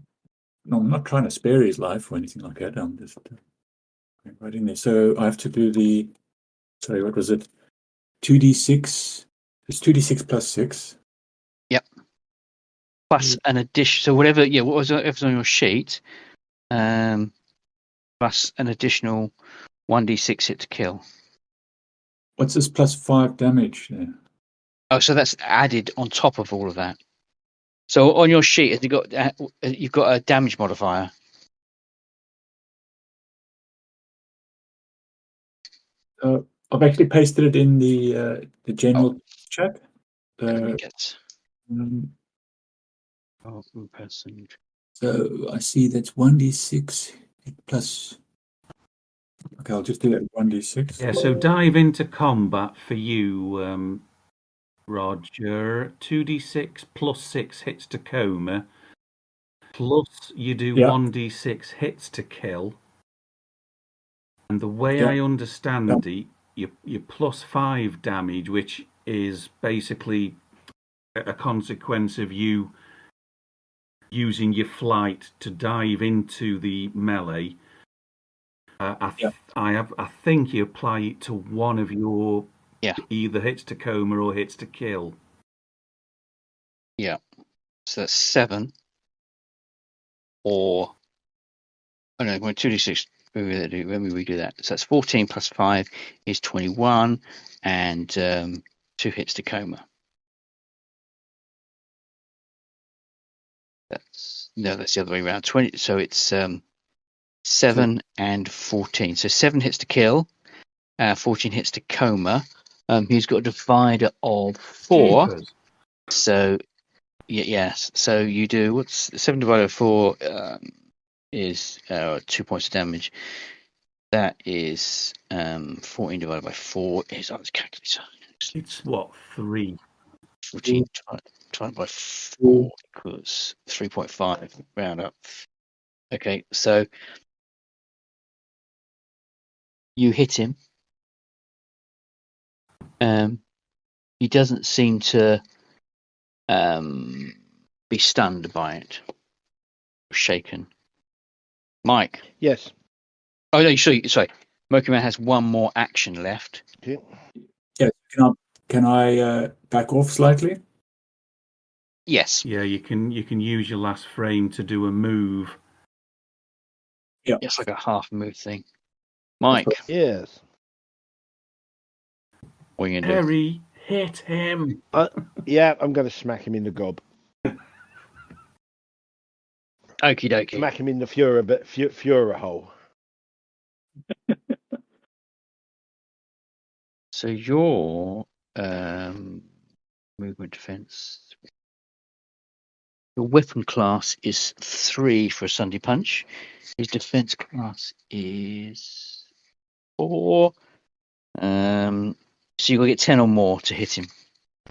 trying to spare his life or anything like that. I'm just right in there. So I have to do the. Sorry, what was it? 2d6. It's 2d6 plus 6. Yep. Plus an addition. So whatever was on your sheet, plus an additional 1d6 hit to kill. What's this plus 5 damage there? Oh, so that's added on top of all of that. So on your sheet, you've got a damage modifier. I've actually pasted it in the general chat. Let me get. Person. So I see that's 1d6 plus. Okay, I'll just do that 1d6. Yeah, so dive into combat for you, Roger. 2d6 plus 6 hits to coma. Plus you do 1d6 hits to kill. And the way I understand it, your plus 5 damage, which is basically a consequence of you using your flight to dive into the melee. I think you apply it to one of your either hits to coma or hits to kill. Yeah. So that's 7. Or no, 2d6. When we redo that, so that's 14 plus 5 is 21, and 2 hits to coma. That's the other way around. 20. So it's 7 and 14. So 7 hits to kill, 14 hits to coma. He's got a divider of 4. Jeepers. So yes. So you do what's 7 divided by 4 is 2 points of damage. That is 14 divided by 4 is let's calculate. It's what, 3? 14 divided by 4 equals 3.5. Round up. Okay, so you hit him. He doesn't seem to be stunned by it, shaken. Mike. Yes. Oh no, sorry. Monkey Man has one more action left. Okay. Yeah. Can I back off slightly? Yes. Yeah, you can use your last frame to do a move. Yeah. It's like a half move thing. Mike, Yes. what are you gonna do? Harry, hit him. Yeah, I'm going to smack him in the gob. Okie dokie. Smack him in the Führer hole. So your movement defense. Your weapon class is 3 for a Sunday punch. His defense class is 4. So you've got to get 10 or more to hit him.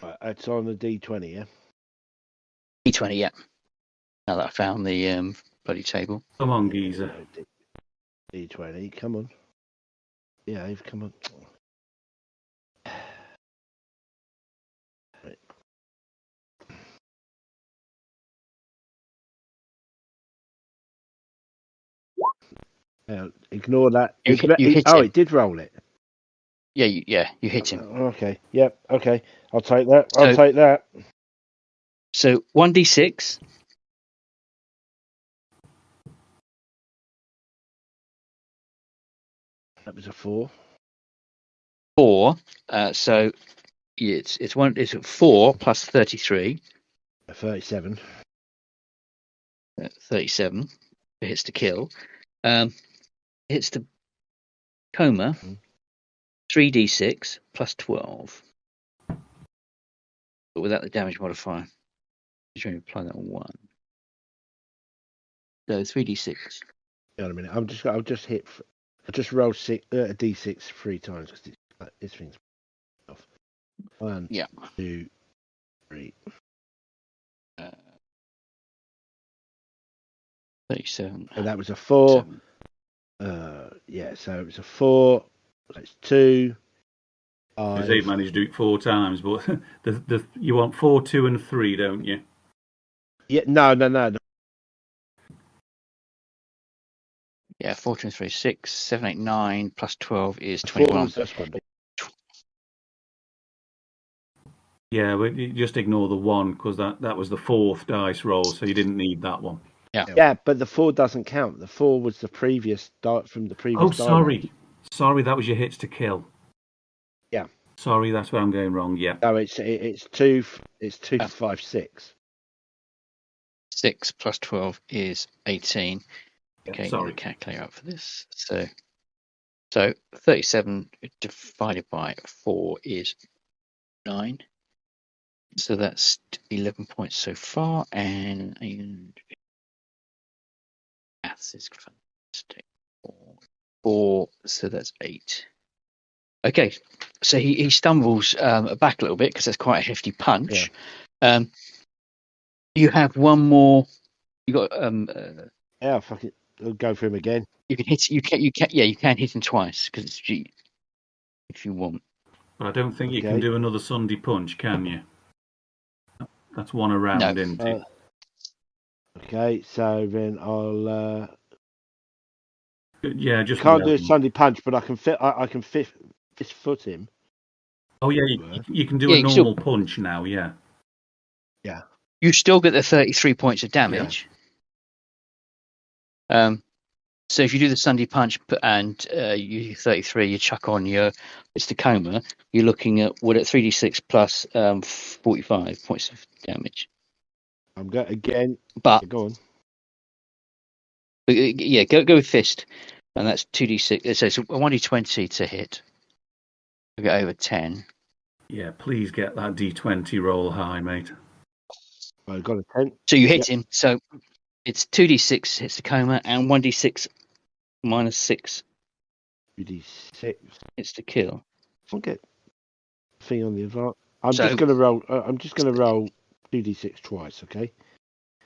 Right, it's on the D20, yeah? D20, yeah. Now that I found the bloody table. Come on, geezer. D20, come on. Yeah, you've come on. Right. Ignore that. You hit him. It did roll it. Yeah, you hit him. Okay. Yep. Okay. I'll take that. I'll take that. So 1d6. That was a 4. 4. So it's 4 plus 33. A 37. 37. It hits to kill. Hits to coma. 3d6 plus 12. But without the damage modifier. Just trying to apply that on 1. So 3d6. Hang on a minute. I'll just hit. I just rolled a D6 3 times because this thing's off. 1, Yeah. 2, 3. 37. So that was a 4. 7. Yeah. So it was a 4. That's 2. Because they've managed to do it 4 times, but you want 4, 2, and 3, don't you? Yeah. No. Yeah, 4, 2, 3, 6, 7, 8, 9 plus 12 is 4 21. was this one. Yeah, but you just ignore the 1 because that was the 4th dice roll, so you didn't need that one. Yeah, but the 4 doesn't count. The 4 was the previous die from the previous. Oh, die sorry. Sorry, that was your hits to kill. Yeah. Sorry, that's where I'm going wrong. Yeah. No, it's 2. It's 2, 5, 6. 6 plus 12 is 18. Okay, Sorry. get the calculator up for this. So 37 divided by 4 is 9. So that's 11 points so far, and maths is fantastic. 4, so that's 8. Okay, so he stumbles back a little bit because that's quite a hefty punch. Yeah. You have one more. You got Yeah, fuck it. I'll go for him again. You can hit. You can hit him twice because it's G. If you want. But I don't think you can do another Sunday punch, can you? That's one around, isn't it? Okay, so then I'll. Yeah, just can't do a Sunday punch, but I can fist foot him. Oh yeah, you can do a normal punch now. Yeah. Yeah. You still get the 33 points of damage. Yeah. So if you do the Sunday punch and you 33, you chuck on it's the coma. You're looking at 3d6 plus 45 points of damage. I'm going again. But go on. Yeah, go with fist, and that's 2d6. So it's a 1d20 to hit. We get over 10. Yeah, please get that D20 roll high, mate. I got a 10. So you hit Yep. him. So it's 2d6 hits the coma, and 1d6 minus 6 2d6. hits the kill. I'll get thing on the advance. I'm So- just gonna roll. I'm just gonna roll 2d6 twice. Okay.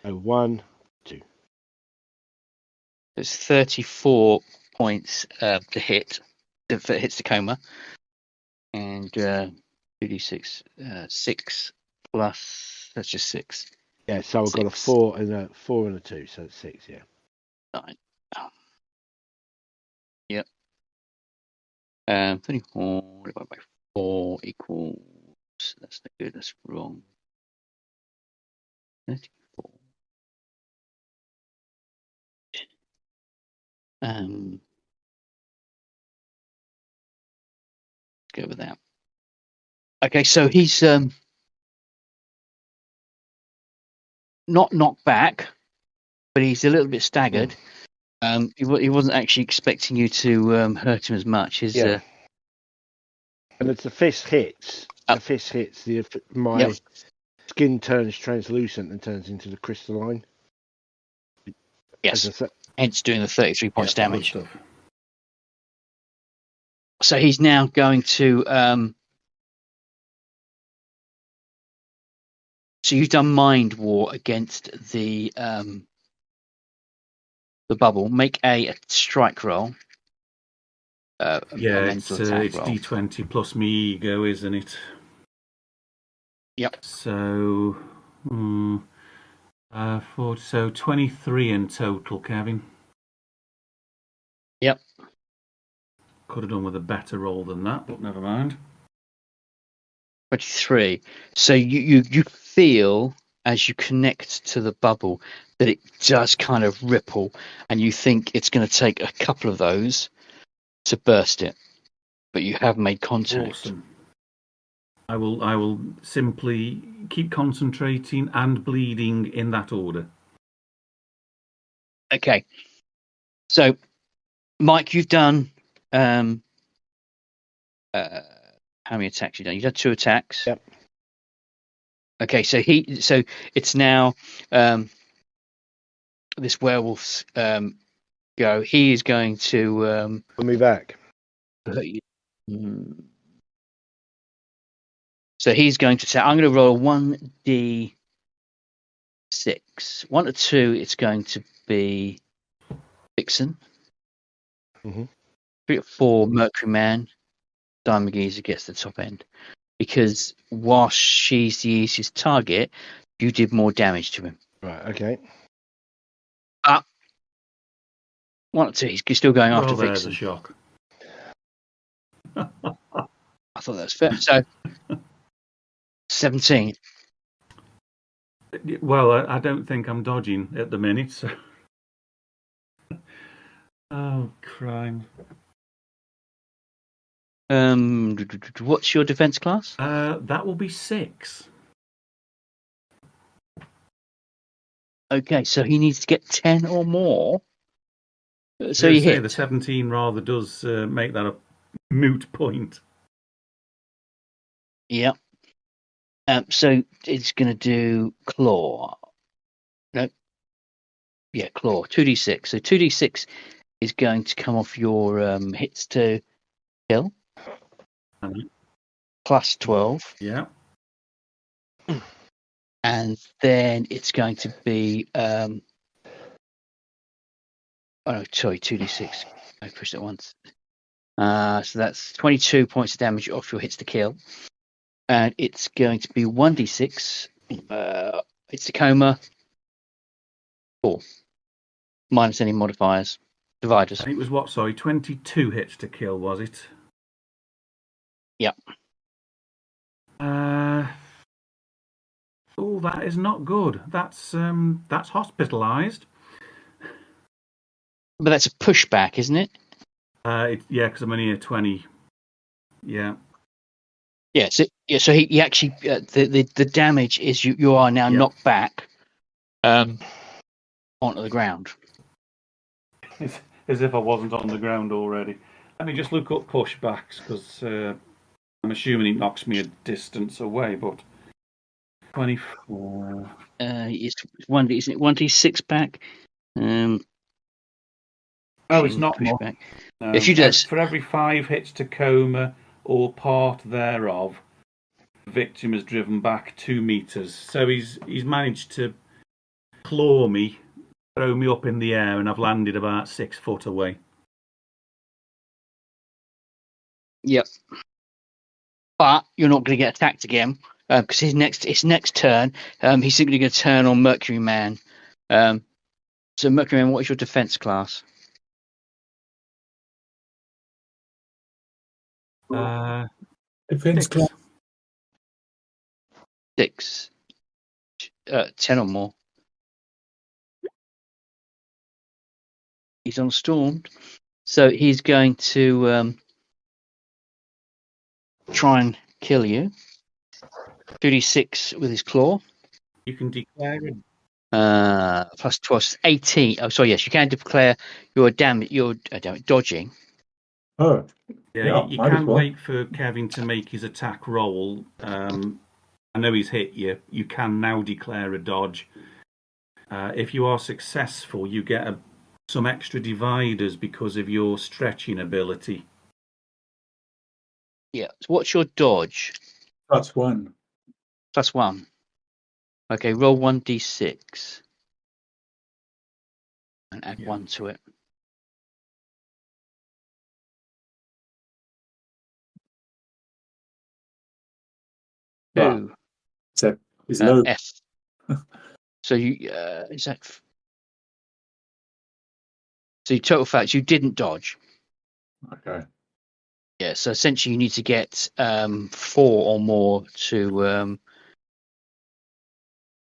So 1, 2. It's 34 points to hit. If it hits the coma, and 2d6 6 plus that's just 6. Yeah. So I've got a 6. 4 and a 4 and a 2. So it's 6. Yeah. 9. Yep. 34 divided by 4 equals. That's not good. That's wrong. 34. Let's go with that. Okay, so he's not knocked back, but he's a little bit staggered. He wasn't actually expecting you to hurt him as much. His Yeah. And it's the fist hits. The fist hits. My skin turns translucent and turns into the crystalline. yes, As I said, hence doing the 33 points Yeah, good damage. stuff. So he's now going to. So you've done mind war against the bubble. Make a strike roll. A Yeah, mental attack it's roll. D20 plus me ego, isn't it? Yep. So, so 23 in total, Kevin. Yep. Could have done with a better roll than that, but never mind. 23. So you feel as you connect to the bubble that it does kind of ripple, and you think it's going to take a couple of those to burst it, but you have made contact. Awesome. I will simply keep concentrating and bleeding in that order. Okay. So, Mike, you've done how many attacks you done? You've done 2 attacks. Yep. Okay, so it's now this werewolf's go. He is going to put me back. So he's going to say, I'm going to roll 1d6. 1 to 2, it's going to be Vixen. 3 to 4, Mercury Man. Diamond Geezer gets the top end. Because whilst she's the easiest target, you did more damage to him. Right. Okay. 1 to 2, he's still going after There's Vixen. a shock. I thought that was fair. So 17. Well, I don't think I'm dodging at the minute. So. Oh, crime. What's your defense class? That will be 6. Okay, so he needs to get 10 or more. So you hit. The 17 rather does make that a moot point. Yep. So it's going to do claw. No. Yeah, claw. 2d6. So 2d6 is going to come off your hits to kill. Plus 12. Yeah. And then it's going to be 2d6. I pushed it once. So that's 22 points of damage off your hits to kill. And it's going to be 1d6. It's a coma. 4. Minus any modifiers. Dividers. And it was what, sorry, 22 hits to kill, was it? Yep. That is not good. That's hospitalised. But that's a pushback, isn't it? Yeah, because I'm only a 20. Yeah. Yeah. So he actually the damage is you are now knocked back onto the ground. It's as if I wasn't on the ground already. Let me just look up pushbacks because I'm assuming it knocks me a distance away, but 24. It's one. Isn't it 1d6 back? Oh, it's not more. Pushback. If you do for every 5 hits to coma or part thereof, the victim is driven back 2 meters. So he's managed to claw me, throw me up in the air, and I've landed about 6 foot away. Yep. But you're not going to get attacked again because his next turn, he's simply going to turn on Mercury Man. So Mercury Man, what is your defense class? Defense class. 6. 10 or more. He's unstormed, so he's going to try and kill you. 2d6 with his claw. You can declare it. Plus 12, 18. Oh, sorry. Yes, you can declare your dodging. Oh, yeah. You can wait for Kevin to make his attack roll. I know he's hit you. You can now declare a dodge. If you are successful, you get some extra dividers because of your stretching ability. Yeah. So what's your dodge? +1. +1. Okay, roll 1d6 and add 1 to it. Wow. So is low. F. So you is that? So your total facts, you didn't dodge. Okay. Yeah. So essentially, you need to get 4 or more to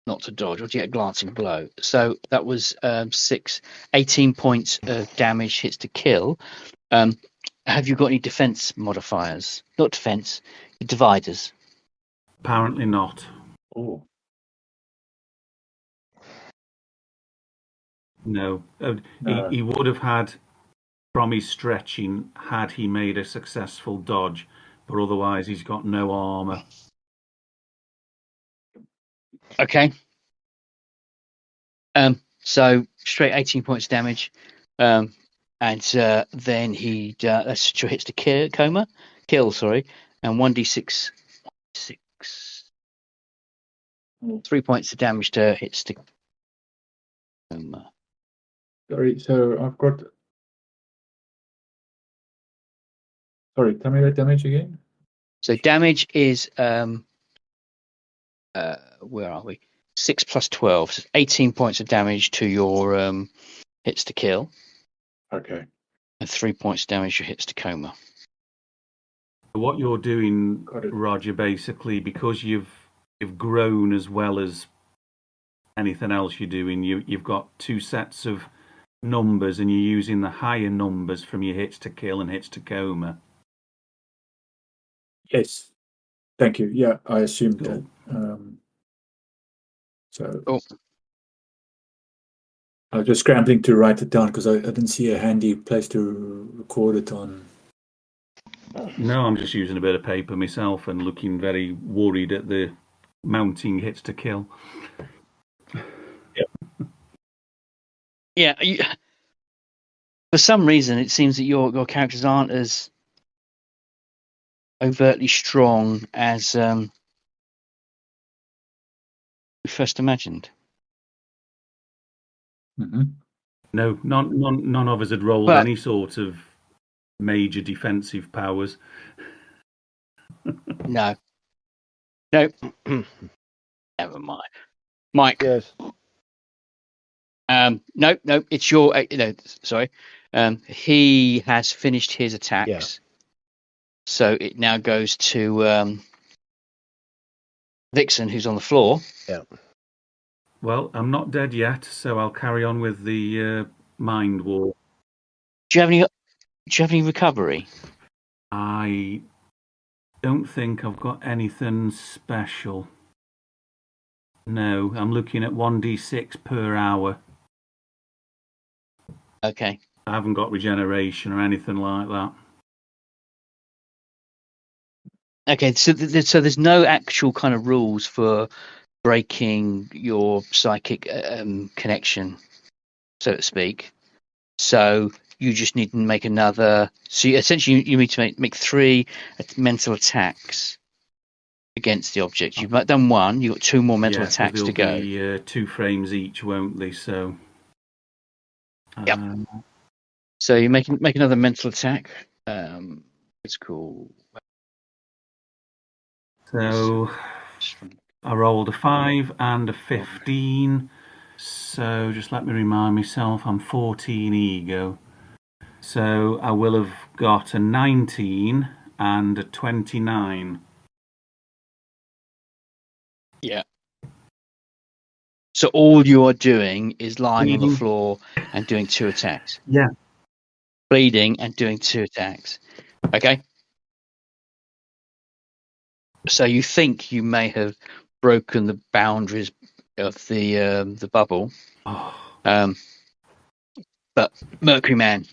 not to dodge, or to get a glancing blow. So that was 18 points of damage, hits to kill. Have you got any defense modifiers? Not defense, dividers. Apparently not. Oh. No. He would have had, from his stretching, had he made a successful dodge, but otherwise he's got no armor. Okay. So straight 18 points damage, and then he that's your hits to kill, sorry, and 1d6, 3 points of damage to hits to coma. Sorry, so I've got. Sorry, tell me that damage again. So damage is where are we? 6 plus 12, so 18 points of damage to your hits to kill. Okay. And 3 points of damage to hits to coma. What you're doing, Roger, basically, because you've grown as well as anything else you're doing, you've got 2 sets of numbers, and you're using the higher numbers from your hits to kill and hits to coma. Yes. Thank you. Yeah, I assumed that. I was just scrambling to write it down because I didn't see a handy place to record it on. No, I'm just using a bit of paper myself and looking very worried at the mounting hits to kill. Yeah. For some reason, it seems that your characters aren't as overtly strong as we first imagined. Mm-hmm. No, none of us had rolled any sort of major defensive powers. No. Never mind, Mike. Yes. No, it's your. No, sorry. He has finished his attacks, Yeah. so it now goes to Vixen, who's on the floor. Yeah. Well, I'm not dead yet, so I'll carry on with the mind war. Do you have any recovery? I don't think I've got anything special. No, I'm looking at 1d6 per hour. Okay. I haven't got regeneration or anything like that. Okay, so there's no actual kind of rules for breaking your psychic connection, so to speak. So you just need to make another. So essentially, you need to make 3 mental attacks against the object. You've done 1. You've got 2 more mental attacks to go. There'll be 2 frames each, won't they? So. Yep. So you make another mental attack. It's cool. So I rolled a 5 and a 15. So just let me remind myself, I'm 14 ego. So I will have got a 19 and a 29. Yeah. So all you are doing is lying on the floor and doing 2 attacks. Yeah. Bleeding and doing 2 attacks. Okay. So you think you may have broken the boundaries of the bubble, but Mercury Man,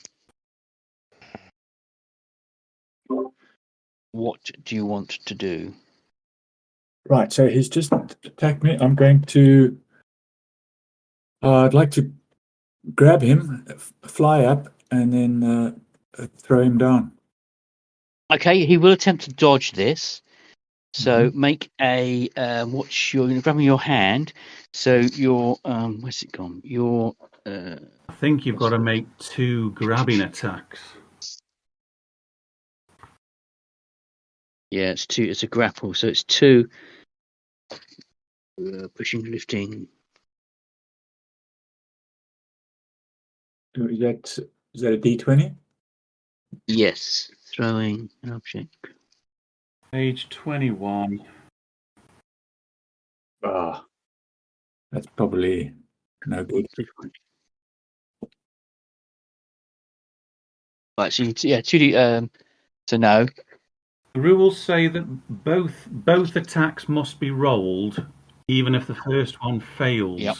what do you want to do? Right, so he's just attacked me. I'm going to. I'd like to grab him, fly up, and then throw him down. Okay, he will attempt to dodge this. So make a what's your grabbing your hand. So your where's it gone? Your I think you've got to make 2 grabbing attacks. Yeah, it's 2. It's a grapple, so it's 2 pushing, lifting. Is that a D20? Yes, throwing an object. Page 21. That's probably no good. Right, so 2D. So no. The rules say that both attacks must be rolled, even if the first one fails. Yep.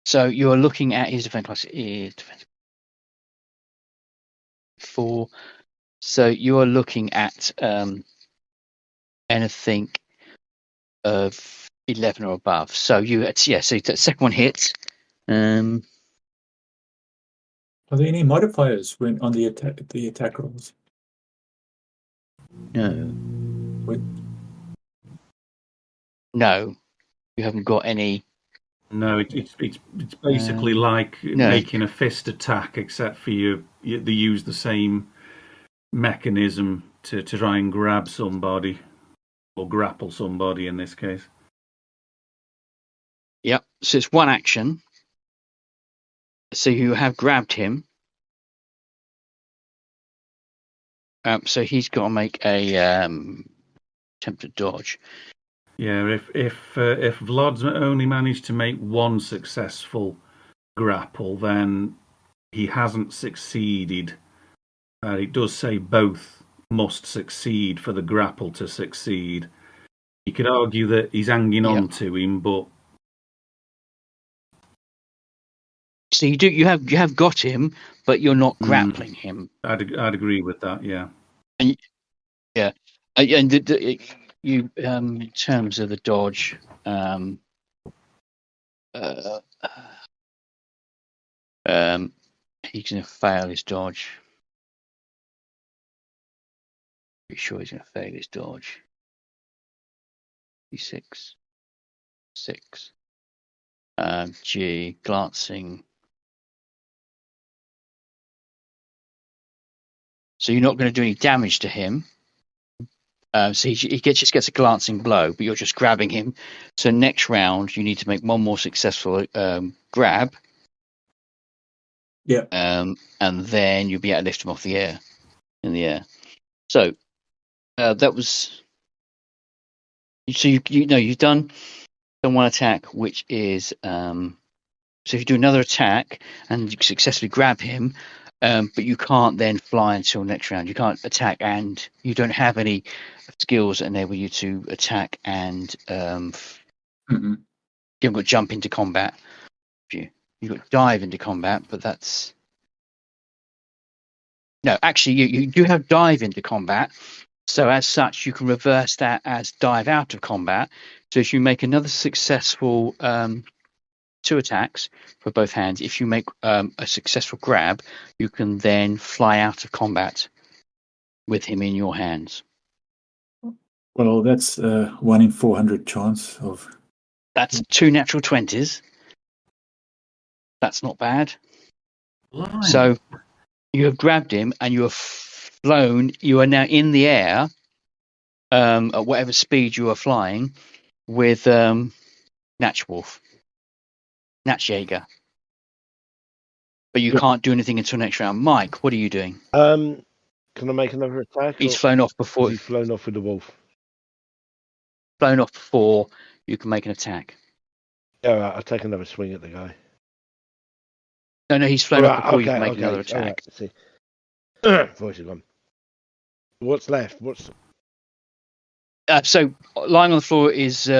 So you are looking at his defense class. Defense 4. So you are looking at anything of 11 or above. So so the second one hits. Are there any modifiers when on the attack rolls? No. No, you haven't got any. No, it's basically like making a fist attack, except for they use the same mechanism to try and grab somebody or grapple somebody in this case. Yep. So it's 1 action. So you have grabbed him. So he's got to make a attempt to dodge. Yeah, if Vlad's only managed to make 1 successful grapple, then he hasn't succeeded. It does say both must succeed for the grapple to succeed. You could argue that he's hanging on to him, but so you have got him, but you're not grappling him. I'd agree with that. Yeah. And, you in terms of the dodge, he's going to fail his dodge. Pretty sure he's going to fail his dodge. D6. 6. G, glancing. So you're not going to do any damage to him. So he just gets a glancing blow, but you're just grabbing him. So next round, you need to make 1 more successful grab. Yeah. And then you'll be able to lift him off in the air. So that was. So you've done 1 attack, which is so if you do another attack and you successfully grab him, but you can't then fly until next round. You can't attack, and you don't have any skills that enable you to attack and you haven't got jump into combat. you've got dive into combat, but that's no. Actually, you do have dive into combat. So as such, you can reverse that as dive out of combat. So if you make another successful 2 attacks for both hands, if you make a successful grab, you can then fly out of combat with him in your hands. Well, that's 1 in 400 chance of. That's 2 natural 20s. That's not bad. Blimey. So you have grabbed him and you have flown. You are now in the air at whatever speed you are flying with Natchwolf, Natchjäger. But you can't do anything until next round. Mike, what are you doing? Can I make another attack? He's flown off before. He's flown off with the wolf. Flown off before you can make an attack. All right, I'll take another swing at the guy. No, he's flown off before you can make another attack. Right, let's see. Voice is gone. What's left? So lying on the floor is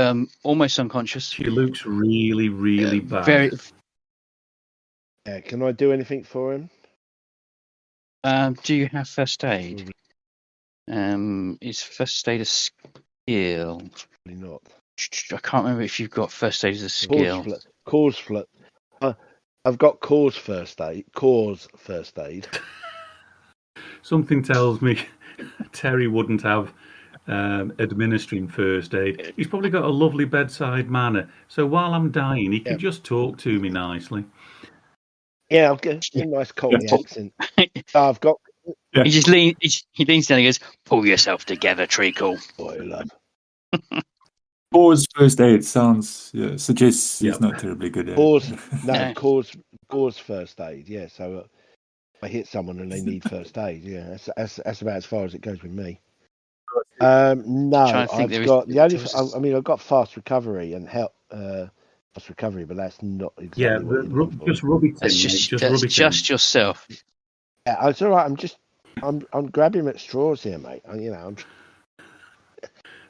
almost unconscious. She looks really, really bad. Very. Can I do anything for him? Do you have first aid? Is first aid a skill? Probably not. I can't remember if you've got first aid as a skill. Cause flip. I've got cause first aid. Cause first aid. Something tells me Terry wouldn't have administering first aid. He's probably got a lovely bedside manner. So while I'm dying, he can just talk to me nicely. Yeah, I'll get a nice Cockney accent. I've got. He just he leans down and goes, "Pull yourself together, Treacle." Boy, love. Cause first aid suggests he's not terribly good at it. Cause first aid. Yeah, so I hit someone and they need first aid. Yeah, that's about as far as it goes with me. No, I've got fast recovery and help. Fast recovery, but that's not exactly. Just rub it in. That's just yourself. Yeah, it's all right. I'm grabbing at straws here, mate.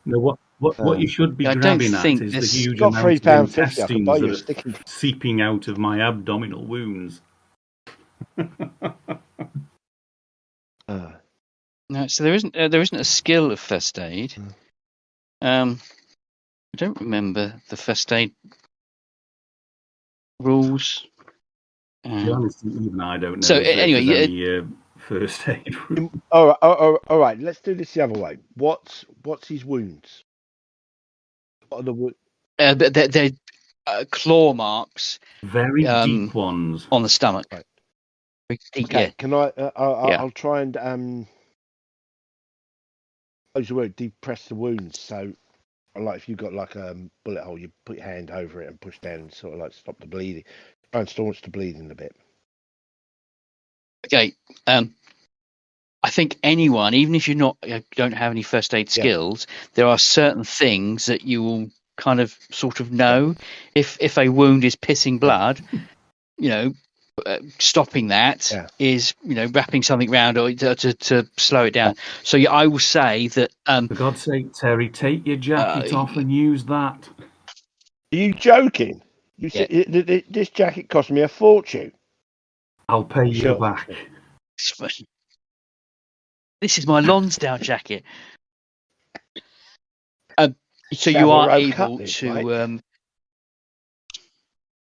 No, what you should be grabbing at is the huge amount of intestines that are seeping out of my abdominal wounds. No, so there isn't a skill of first aid. I don't remember the first aid rules. To be honest, even I don't know. So anyway, first aid. All right. Let's do this the other way. What's his wounds? What are the wounds? They're claw marks. Very deep ones on the stomach. Right. Okay. Yeah. Can I? I'll try and use the word depress the wounds. So, like if you've got like a bullet hole, you put your hand over it and push down, and sort of like stop the bleeding, try and staunch the bleeding a bit. Okay. I think anyone, even if you don't have any first aid skills, there are certain things that you will kind of sort of know. If a wound is pissing blood, stopping that is wrapping something around or to slow it down. So I will say that for God's sake, Terry, take your jacket off and use that. Are you joking? You said this jacket cost me a fortune. I'll pay you back. This is my Lonsdale jacket. So you are able to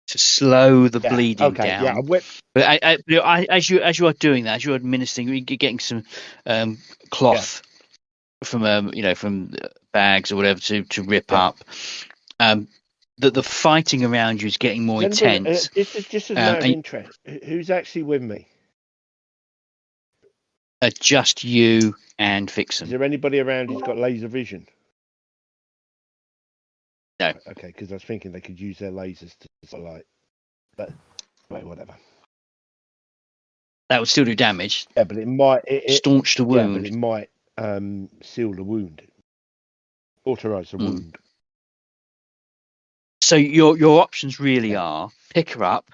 slow the bleeding down. Yeah, but as you are doing that, as you're administering, you're getting some cloth from from bags or whatever to rip up. The fighting around you is getting more intense. This is just a matter of interest. Who's actually with me? Just you and Vixen. Is there anybody around who's got laser vision? No. Okay, because I was thinking they could use their lasers to light. But whatever. That would still do damage. Yeah, but it might staunch the wound. Yeah, but it might seal the wound, authorize the wound. So your options really are pick her up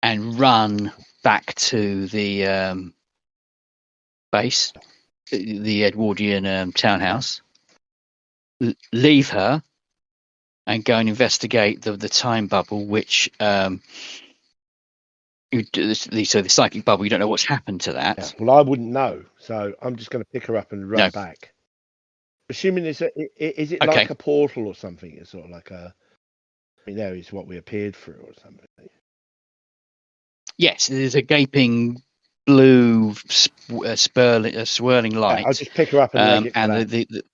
and run back to the base, the Edwardian townhouse. Leave her and go and investigate the time bubble, which You do this, so the psychic bubble, you don't know what's happened to that. Yeah. Well, I wouldn't know, so I'm just going to pick her up and run back. Assuming is it like a portal or something? It's sort of like it's what we appeared through or something. Yes, there's a gaping blue swirling light. Yeah, I'll just pick her up and leg it.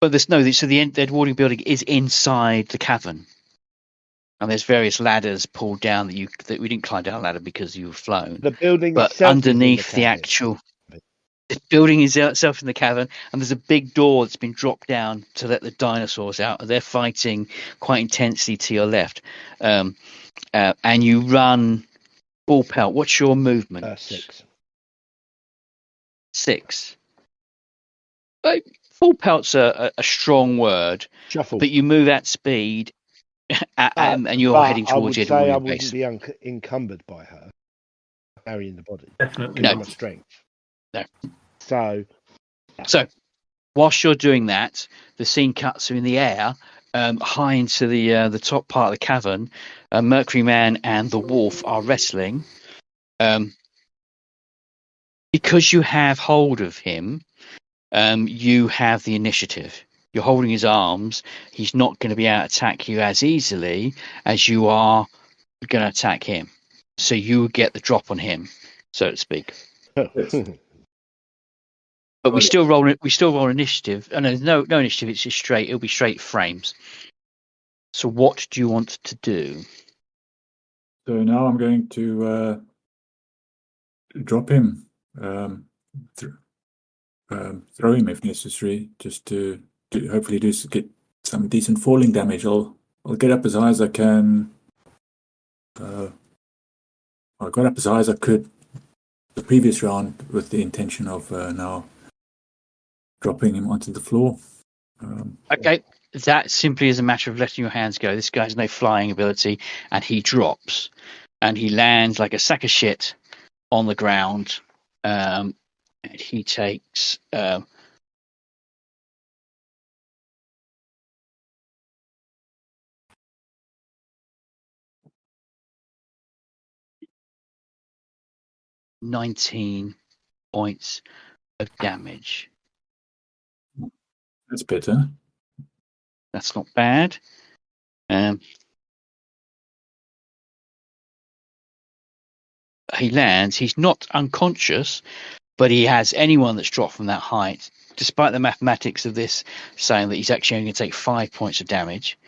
But there's so the Edwardian building is inside the cavern. And there's various ladders pulled down that we didn't climb down a ladder because you were flown. The building, but underneath the actual building is itself in the cavern, and there's a big door that's been dropped down to let the dinosaurs out. They're fighting quite intensely to your left, and you run full pelt. What's your movement? 6. 6. Full pelt's a strong word, Shuffle. but you move at speed. And you're heading towards the Edwardian I wouldn't be encumbered by her carrying the body. Definitely no. not. Strength. No. So, whilst you're doing that, the scene cuts in the air, high into the top part of the cavern. Mercury Man and the Wolf are wrestling. Because you have hold of him, you have the initiative. You're holding his arms. He's not going to be able to attack you as easily as you are going to attack him. So you get the drop on him, so to speak. But we still roll. We still roll initiative. Oh, no initiative. It's just straight. It'll be straight frames. So what do you want to do? So now I'm going to drop him, throw him if necessary, just to hopefully get some decent falling damage. I'll get up as high as I can. I got up as high as I could the previous round with the intention of now dropping him onto the floor. Okay, that simply is a matter of letting your hands go. This guy has no flying ability, and he drops, and he lands like a sack of shit on the ground. And he takes 19 points of damage. That's better. That's not bad. He lands. He's not unconscious, but he has anyone that's dropped from that height, despite the mathematics of this saying that he's actually only going to take 5 points of damage.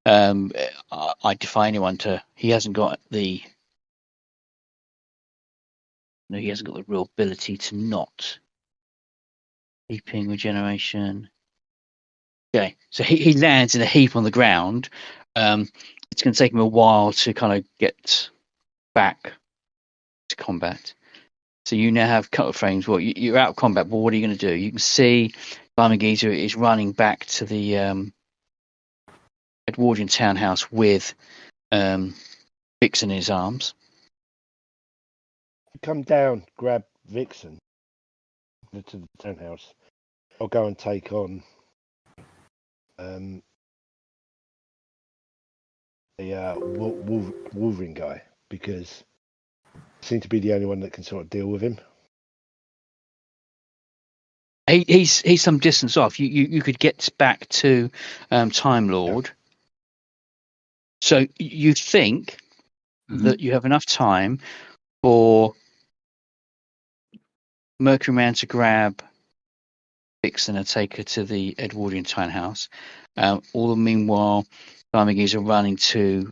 I defy anyone to. He hasn't got the real ability to not. Heaping regeneration. Okay, so he lands in a heap on the ground. It's going to take him a while to kind of get back to combat. So you now have cut frames. Well, you're out of combat, but what are you going to do? You can see Diamond Geezer is running back to the Edwardian townhouse with Vixen in his arms. Come down, grab Vixen to the townhouse. I'll go and take on the Wolverine guy, because I seem to be the only one that can sort of deal with him. He's some distance off. You could get back to Time Lord. Yeah. So you think that you have enough time for Mercury Man to grab Vixen and take her to the Edwardian townhouse. All the meanwhile, Diamond Geezer are running to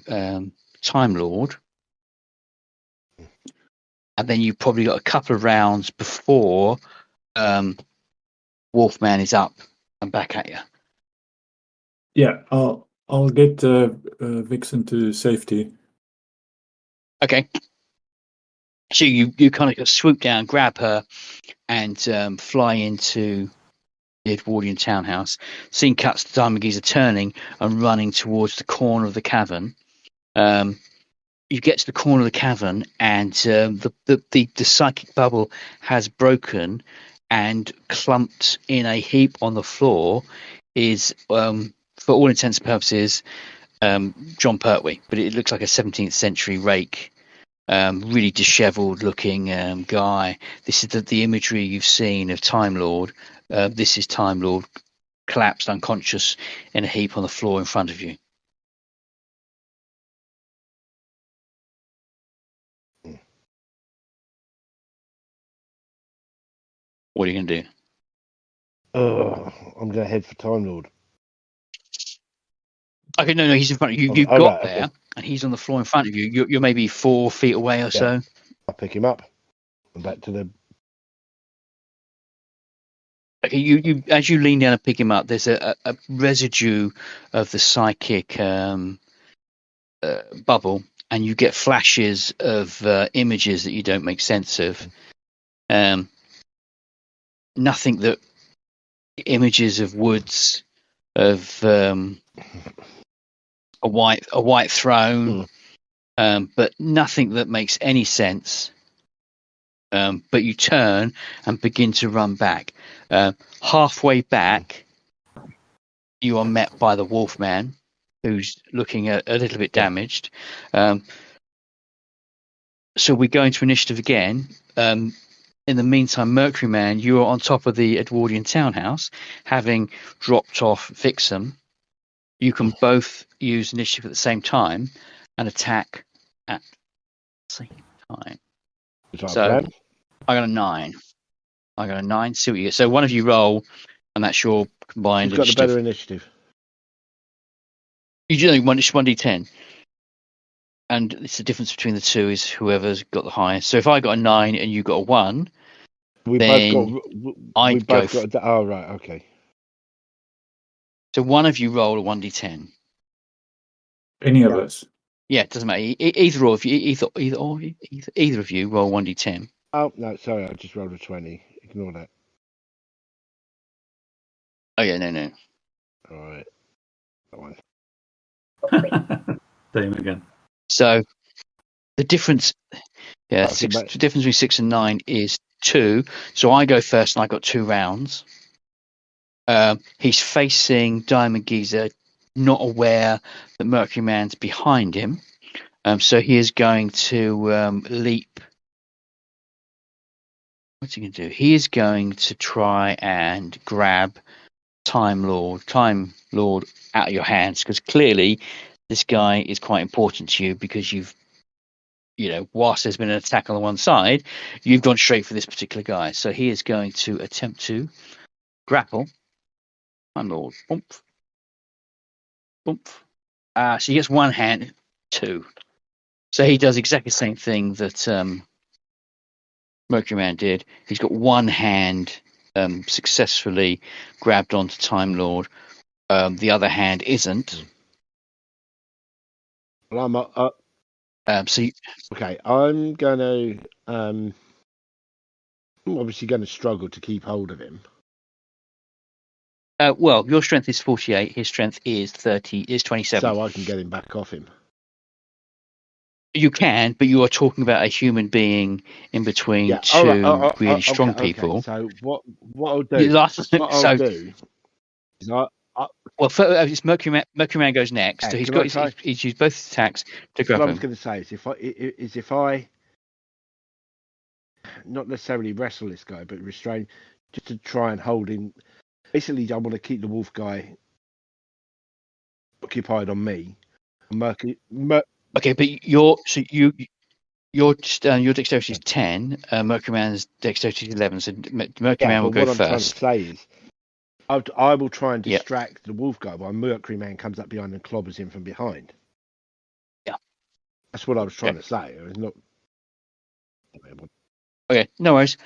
Time Lord. And then you've probably got a couple of rounds before Wolfman is up and back at you. Yeah, I'll get Vixen to safety. Okay. So you kind of swoop down, grab her, and fly into the Edwardian townhouse. Scene cuts to Diamond Geezer turning and running towards the corner of the cavern. You get to the corner of the cavern, and the psychic bubble has broken, and clumped in a heap on the floor is, for all intents and purposes, John Pertwee, but it looks like a 17th century rake really dishevelled looking guy. This is the imagery you've seen of Time Lord. This is Time Lord collapsed unconscious in a heap on the floor in front of you. What are you going to do? I'm going to head for Time Lord. Okay, no, he's in front of you. You've got there, okay. And he's on the floor in front of you. You're maybe 4 feet away or so. I'll pick him up and back to the... Okay, you as you lean down and pick him up, there's a residue of the psychic bubble, and you get flashes of images that you don't make sense of. Nothing that images of woods, of a white throne, but nothing that makes any sense. But you turn and begin to run back. Halfway back, you are met by the Wolfman, who's looking a little bit damaged. So we go into initiative again. In the meantime, Mercury Man, you are on top of the Edwardian townhouse, having dropped off Vixen. You can both use initiative at the same time and attack at the same time. So I got a 9. See what you get. So one of you roll, and that's your combined initiative. You've got the better initiative. You do know it's 1d10. And it's the difference between the two is whoever's got the highest. So if I got a 9 and you got a 1, we then both got. Oh right, okay. So one of you roll a 1d10. Any of us? Yeah, it doesn't matter. Either of you, either of you roll 1d10. Oh no, sorry, I just rolled a 20. Ignore that. Oh yeah, no. All right, that one. Same again. So the difference, the difference between 6 and 9 is 2. So I go first, and I got 2 rounds. He's facing Diamond Geezer, not aware that Mercury Man's behind him. So he is going to leap. What's he going to do? He is going to try and grab Time Lord out of your hands, because clearly this guy is quite important to you, because whilst there's been an attack on the one side, you've gone straight for this particular guy. So he is going to attempt to grapple Time Lord. Boomp. So he gets one hand, 2. So he does exactly the same thing that Mercury Man did. He's got one hand successfully grabbed onto Time Lord. The other hand isn't. Well, I'm okay. I'm going to. I'm obviously going to struggle to keep hold of him. Well, your strength is 48. His strength is 27. So I can get him back off him. You can, but you are talking about a human being in between two really strong people. Okay. So what I'll do? I'll do is it's Mercury Man. Mercury Man goes next. So he's used both attacks to grab him. What I was going to say is if I not necessarily wrestle this guy, but restrain, just to try and hold him. Basically, I want to keep the wolf guy occupied on me. Okay, but your dexterity is 10. Mercury Man's dexterity is 11. So Mercury Man will go first. What I'm trying to say is, I will try and distract the wolf guy while Mercury Man comes up behind and clobbers him from behind. Yeah, that's what I was trying to say. It's not. Okay, no worries.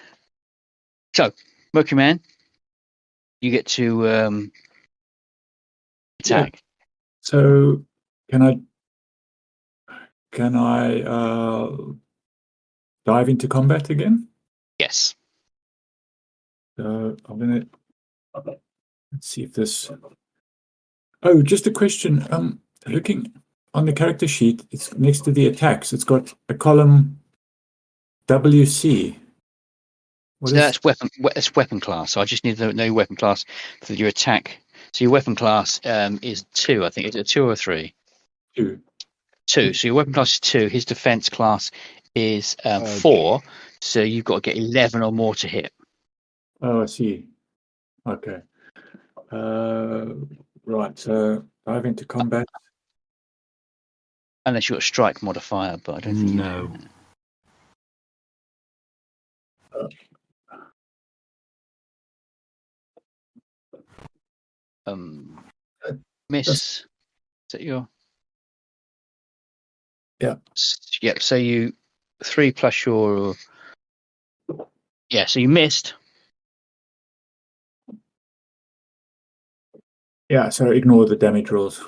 So Mercury Man, you get to attack. Yeah. So can I dive into combat again? Yes. I'm gonna let's see if this. Oh, just a question. Looking on the character sheet, it's next to the attacks. It's got a column WC. That's weapon. That's weapon class. So I just need to know your weapon class for your attack. So your weapon class is 2. I think it's a 2 or 3. 2. 2. So your weapon class is 2. His defense class is 4, so you've got to get 11 or more to hit. Oh, I see. Okay. Right. So dive into combat. Unless you've got a strike modifier, but I don't think No. Miss. Is that your? Yeah. Yep. So you 3 plus your. Yeah. So you missed. Yeah. So ignore the damage rolls.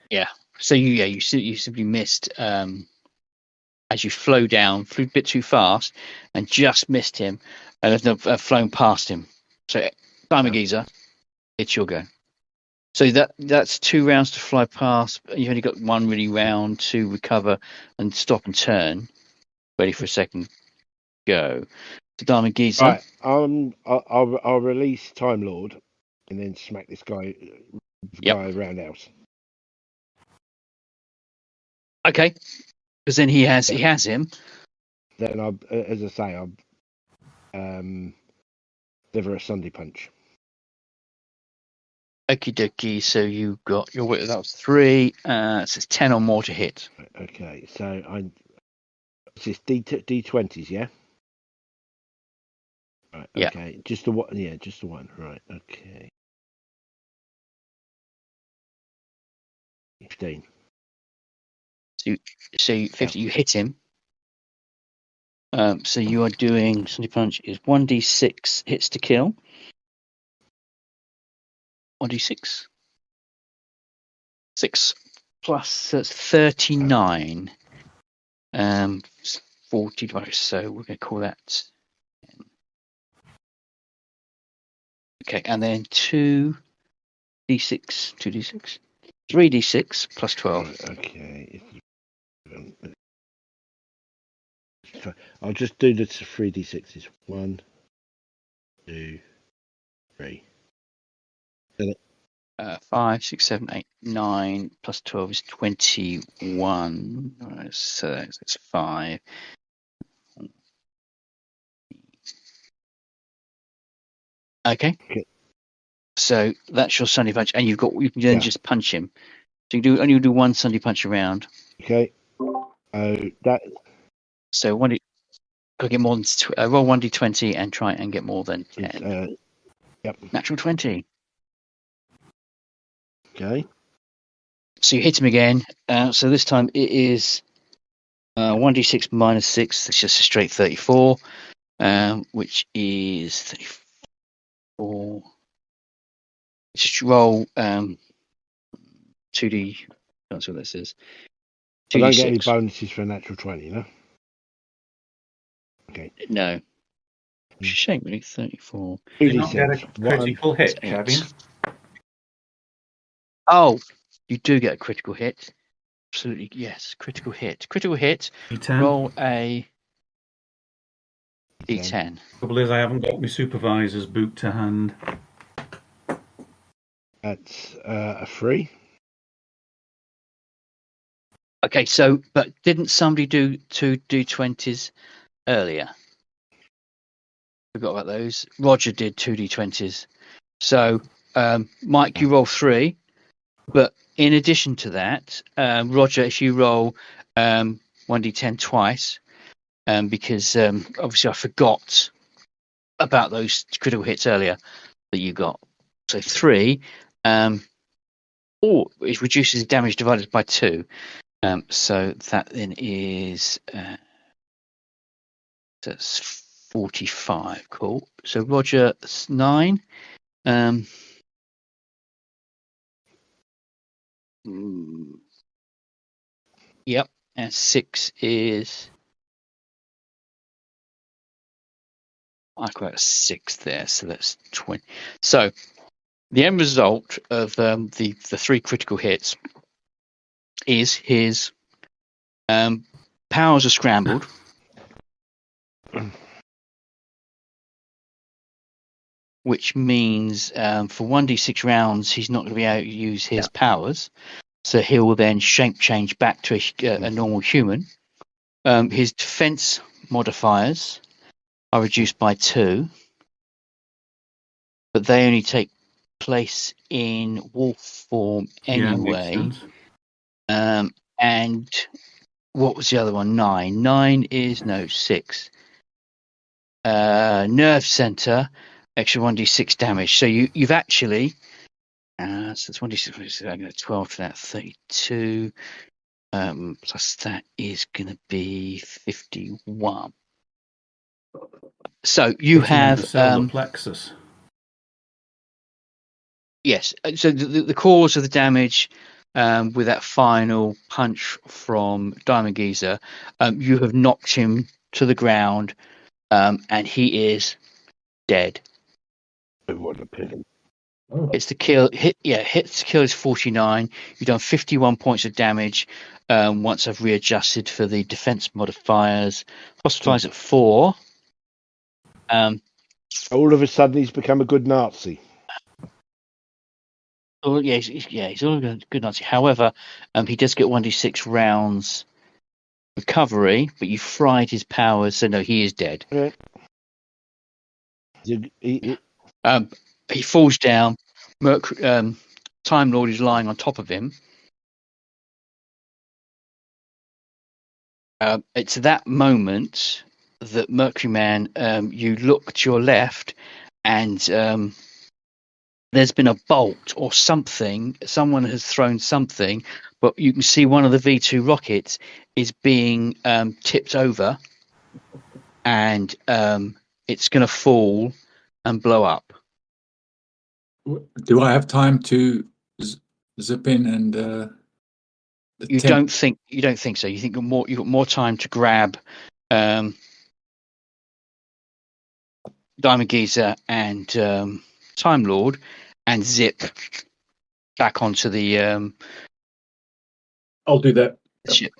Yeah. So you simply missed. As you flew a bit too fast, and just missed him, and have flown past him. So Diamond Geezer, it's your go. So that's 2 rounds to fly past. You've only got 1 really round to recover and stop and turn. Ready for a second go. So Diamond Geezer. Right. I'll release Time Lord, and then smack this guy roundhouse. Okay. Because then he has him. Then as I say, I'll deliver a Sunday punch. Okie dokie. So you got your that was 3. So it's 10 or more to hit. Okay. So it's this D20s, yeah. Right. Yeah. Okay. Just the one. Yeah. Just the one. Right. Okay. 15. So 50. You hit him. So you are doing Sunday punch is 1d6 hits to kill. 1d6. 6 plus that's 39. 40 divided. So we're going to call that. Okay, and then 2d6, 3d6 plus 12. Right, okay. I'll just do the 3d6s. 1, 2, 3. 5, 6, 7, 8, 9 plus 12 is 21. Right, so that's 5. Okay. So that's your Sunday punch, and you can then just punch him. So you only do 1 Sunday punch around. Okay. So got to get more than roll 1d20 and try and get more than 10. Yep. Natural 20. Okay. So you hit him again. So this time it is 1d6 minus 6. It's just a straight 34, which is 34. Just roll 2d. That's what this is. 2d6. I don't get any bonuses for a natural 20, no? Okay. No. It's a shame, really. 34. Do you not get a critical hit, Kevin? Oh, you do get a critical hit. Absolutely, yes. Critical hit. Critical hit. D10. Roll a D10. Trouble is, I haven't got my supervisor's book to hand. That's a 3. Okay, so but didn't somebody do 2 D20s earlier? Forgot about those. Roger did 2 D20s. So Mike, you roll 3, but in addition to that, Roger, if you roll 1d10 twice, because obviously I forgot about those critical hits earlier that you got. So 3, or it reduces damage divided by 2. So that then is that's 45. Cool. So Roger, 9. Yep. And 6 is. I got a 6 there, so that's 20. So the end result of the 3 critical hits is his powers are scrambled. Which means for 1d6 rounds, he's not going to be able to use his powers. So he will then shape change back to a normal human. His defense modifiers are reduced by 2, but they only take place in wolf form anyway. And what was the other one? 9. 9 is 6. Nerve center, extra 1d6 damage. So you've actually so it's 1d6. I'm going to 12 to that 32. Plus that is going to be 51. So you have the solar plexus. Yes. So the cause of the damage with that final punch from Diamond Geezer, you have knocked him to the ground, and he is dead. It wasn't a pity. Hits to kill. Hits to kill is 49. You've done 51 points of damage. Once I've readjusted for the defense modifiers, hospitalized at 4. All of a sudden, he's become a good Nazi. Oh yeah, he's all a good Nazi. However, he does get 1d6 rounds recovery, but you fried his powers, so no, he is dead. Okay. He falls down. Time Lord is lying on top of him. It's that moment that Mercury Man, you look to your left, and there's been a bolt or something. Someone has thrown something, but you can see one of the V2 rockets is being tipped over, and it's going to fall and blow up. Do I have time to zip in and? You don't think so. You think you've got more time to grab Diamond Geezer and Time Lord and zip back onto the I'll do that. ship.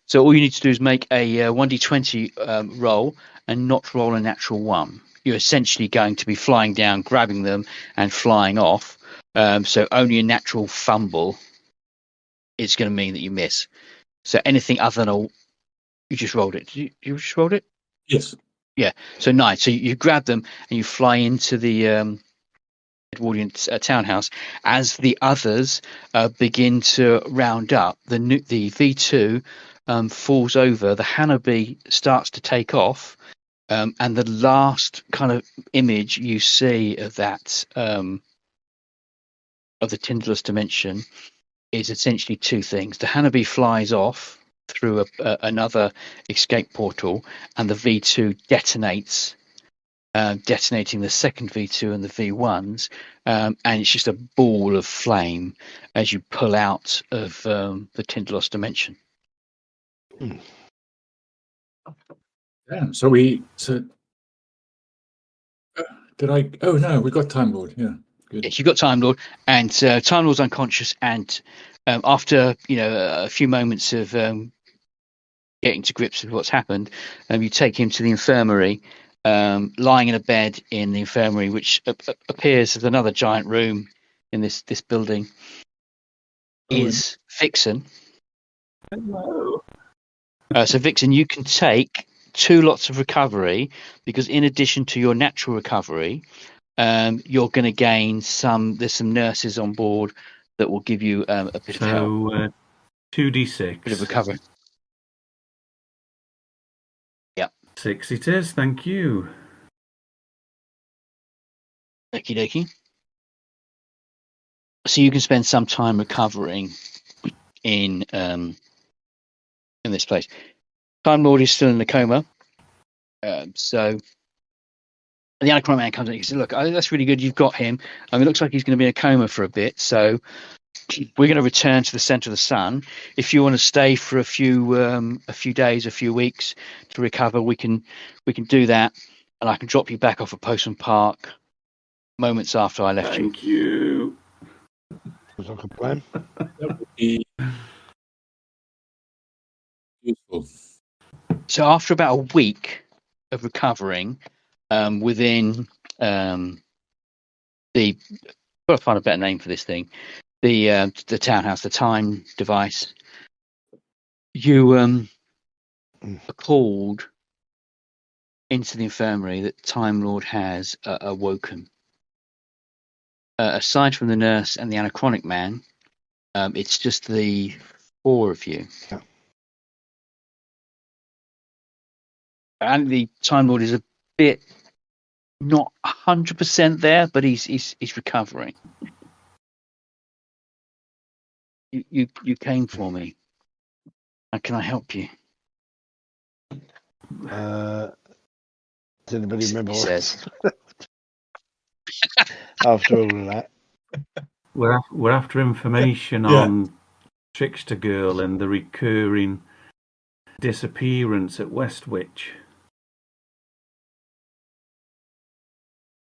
So all you need to do is make a 1d20 roll and not roll a natural 1. You're essentially going to be flying down, grabbing them, and flying off. So only a natural fumble is going to mean that you miss. So anything other than you just rolled it. Did you just rolled it? Yes. Yeah. So 9. So you grab them and you fly into the Edwardian townhouse. As the others begin to round up, the V2 falls over. The Hannibal starts to take off, and the last kind of image you see of that of the Tinderless dimension is essentially 2 things. The Hannibal flies off through another escape portal, and the V2 detonates, detonating the second V2 and the V1s, and it's just a ball of flame as you pull out of the Tinderless dimension. Damn. Did I? Oh no, we got Time Lord. Yeah. Good. Yes, you've got Time Lord, and Time Lord's unconscious, and after a few moments of getting to grips with what's happened, you take him to the infirmary, lying in a bed in the infirmary, which appears as another giant room in this building. Is Vixen. Hello. So Vixen, you can take 2 lots of recovery, because in addition to your natural recovery, you're going to gain there's some nurses on board that will give you a bit of help. 2d6. Bit of recovery. Yep. 6 it is, thank you. Okie dokie. So you can spend some time recovering in this place. Time Lord is still in the coma. So the Anachronoman man comes in and he says, "Look, that's really good. You've got him. It looks like he's going to be in a coma for a bit. So we're going to return to the center of the sun. If you want to stay for a few days, a few weeks to recover, we can do that, and I can drop you back off at Postman Park moments after I left you." Thank you. Was like a plan. That would be useful. So after about a week of recovering, within the, got to find a better name for this thing, the townhouse, the time device, you are called into the infirmary that Time Lord has awoken. Aside from the nurse and the anachronic man, it's just the 4 of you. Yeah. And the Time Lord is a bit not 100% there, but he's recovering. You came for me. How can I help you? Does anybody remember He what says. after all of that? We're after information on Trickster Girl and the recurring disappearance at Westwich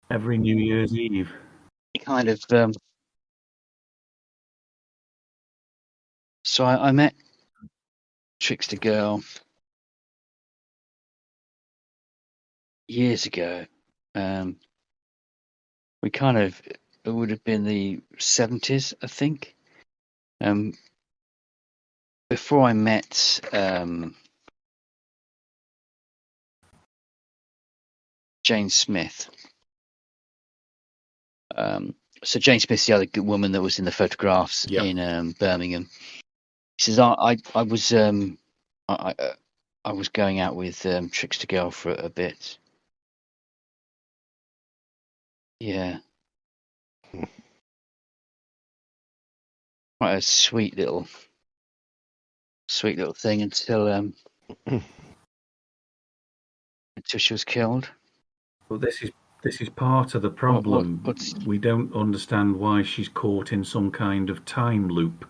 every New Year's Eve. Kind of. So I met Trickster Girl years ago. We kind of, it would have been the 70s, I think. Before I met Jane Smith. So Jane Smith's the other good woman that was in the photographs in Birmingham. He says I was going out with Trickster Girl for a bit. Yeah. Quite a sweet little thing until she was killed. Well, this is part of the problem. We don't understand why she's caught in some kind of time loop.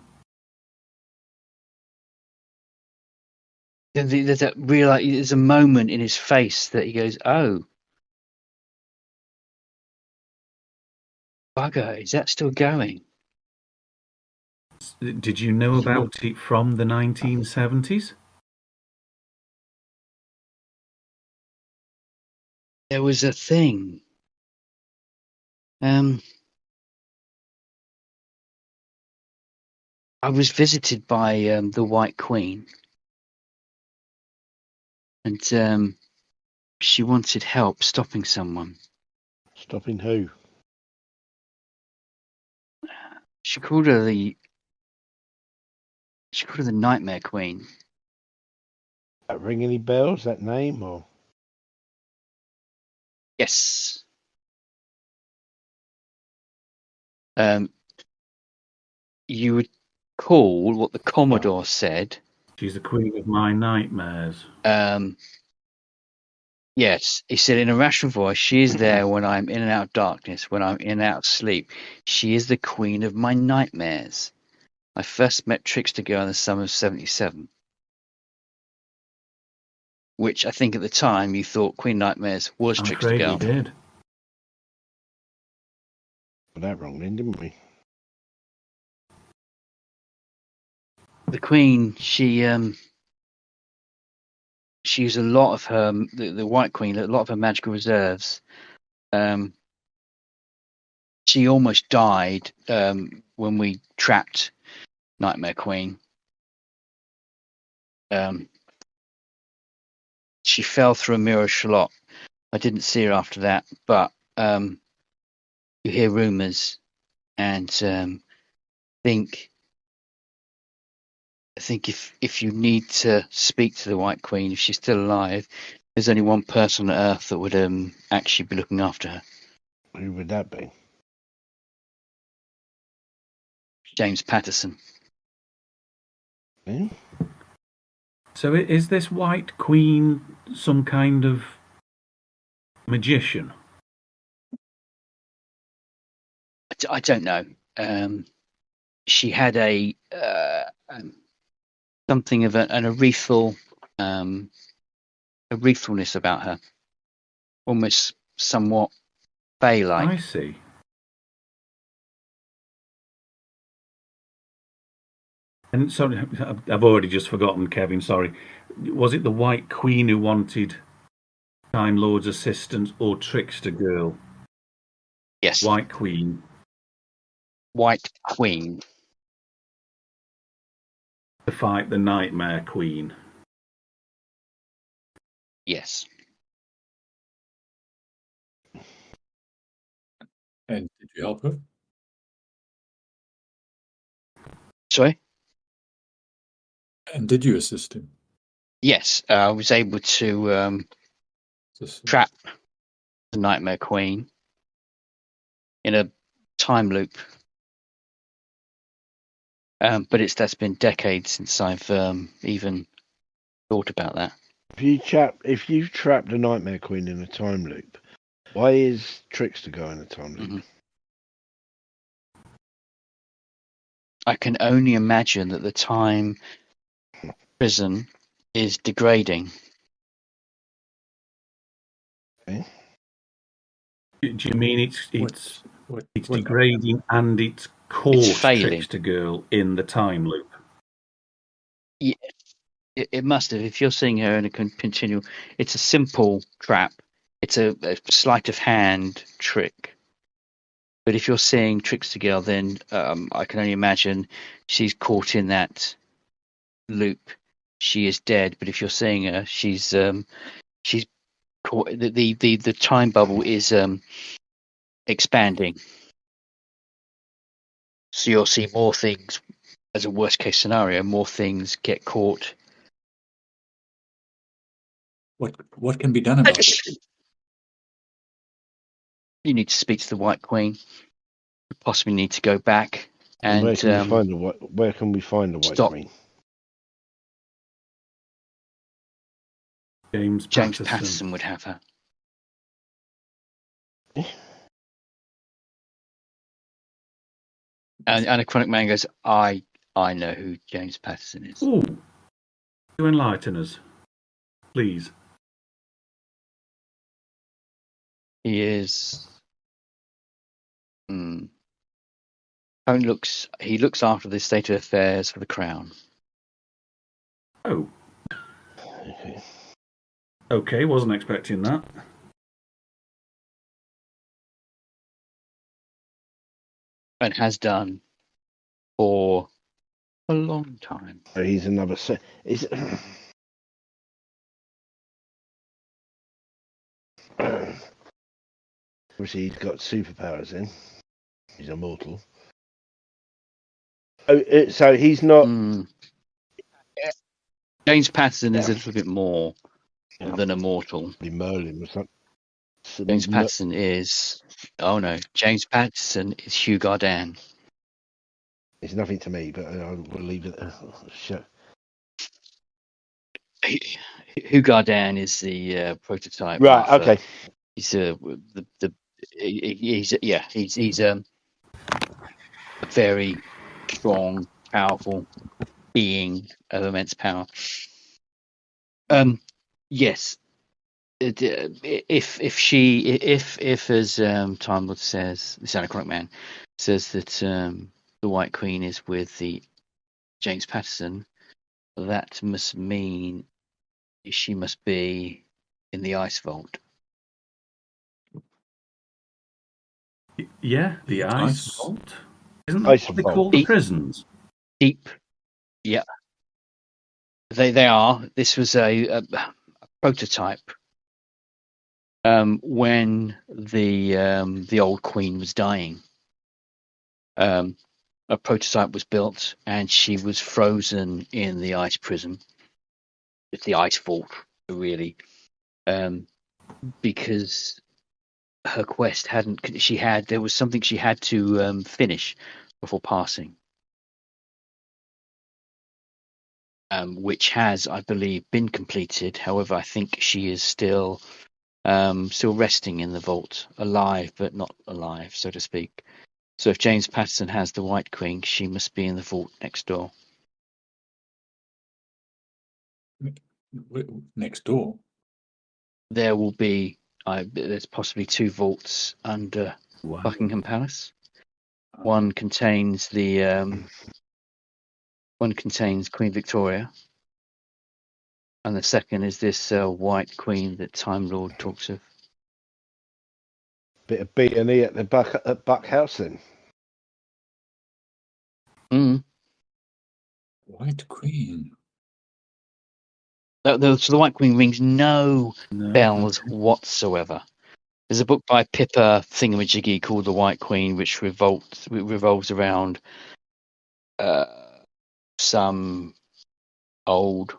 There's there's a moment in his face that he goes, "Oh, bugger! Is that still going?" Did you know about it from the 1970s? There was a thing. I was visited by the White Queen, and she wanted help stopping someone. Stopping who? She called her the Nightmare Queen. That ring any bells? That name or? Yes. You would call what the Commodore said. She's the queen of my nightmares. Yes, he said in a rational voice, she is there when I'm in and out of darkness, when I'm in and out of sleep. She is the queen of my nightmares. I first met Trickster Girl in the summer of 77. Which I think at the time you thought Queen Nightmares was I'm Trickster afraid Girl. we did. Got that wrong then, didn't we? The Queen, she used a lot of her, the White Queen, a lot of her magical reserves. She almost died when we trapped Nightmare Queen. She fell through a mirror shallot. I didn't see her after that, but you hear rumours, and I think if you need to speak to the White Queen, if she's still alive, there's only one person on Earth that would actually be looking after her. Who would that be? James Patterson. Yeah. So is this White Queen some kind of magician? I don't know. She had a something of an arethral, arethralness about her, almost somewhat Fey-like. I see. And sorry, I've already just forgotten, Kevin, sorry. Was it the White Queen who wanted Time Lord's assistance or Trickster Girl? Yes. White Queen. White Queen. To fight the Nightmare Queen. Yes. And did you help her? Sorry? And did you assist him? Yes, I was able to trap the Nightmare Queen in a time loop. But that's been decades since I've even thought about that. If you trap the Nightmare Queen in a time loop, why is Trickster going in a time loop? Mm-hmm. I can only imagine that the time prison is degrading. Okay. Do you mean it's degrading and it's caught It's failing. Trickster Girl in the time loop? Yeah, it must have. If you're seeing her in a continual, it's a simple trap. It's a sleight of hand trick. But if you're seeing Trickster Girl, then I can only imagine she's caught in that loop. She is dead. But if you're seeing her, she's caught. The time bubble is expanding. So you'll see more things as a worst case scenario. More things get caught. What can be done about it? You need to speak to the White Queen. You possibly need to go back and where can we find the White Queen? James Patterson would have her. And a Chronic Man goes, I know who James Patterson is. Ooh. You enlighten us, please. He is. He looks after the state of affairs for the Crown. Oh. Okay, wasn't expecting that. And has done for a long time. He's another. Obviously, he's got superpowers in. He's immortal. So he's not. James Patterson is a little bit more than immortal. Merlin or something. James Patterson is. Oh no, James Patterson is Hugh Gardan. It's nothing to me, but I will leave it. Sure. Hugh Gardan is the prototype. Right. Okay. He's he's a very strong, powerful being of immense power. Yes. If as Time Lord says, the Anachronic Man says that the White Queen is with the James Patterson, that must mean she must be in the Ice Vault. Yeah, the Ice Vault. Isn't that what they call the prisons? Deep. Yeah. They are. This was a prototype. When the old queen was dying, a prototype was built, and she was frozen in the ice prison. It's the ice vault, really, because her quest hadn't. There was something she had to finish before passing, which has, I believe, been completed. However, I think she is still resting in the vault, alive but not alive, so to speak. So if James Patterson has the White Queen, she must be in the vault next door. Next door? There will be. There's possibly two vaults under Buckingham Palace. One contains one contains Queen Victoria, and the second is this White Queen that Time Lord talks of. Bit of B&E at the Buck House then. White Queen. So the White Queen rings no bells whatsoever. There's a book by Pippa Thingamajiggy called The White Queen, which revolves around some old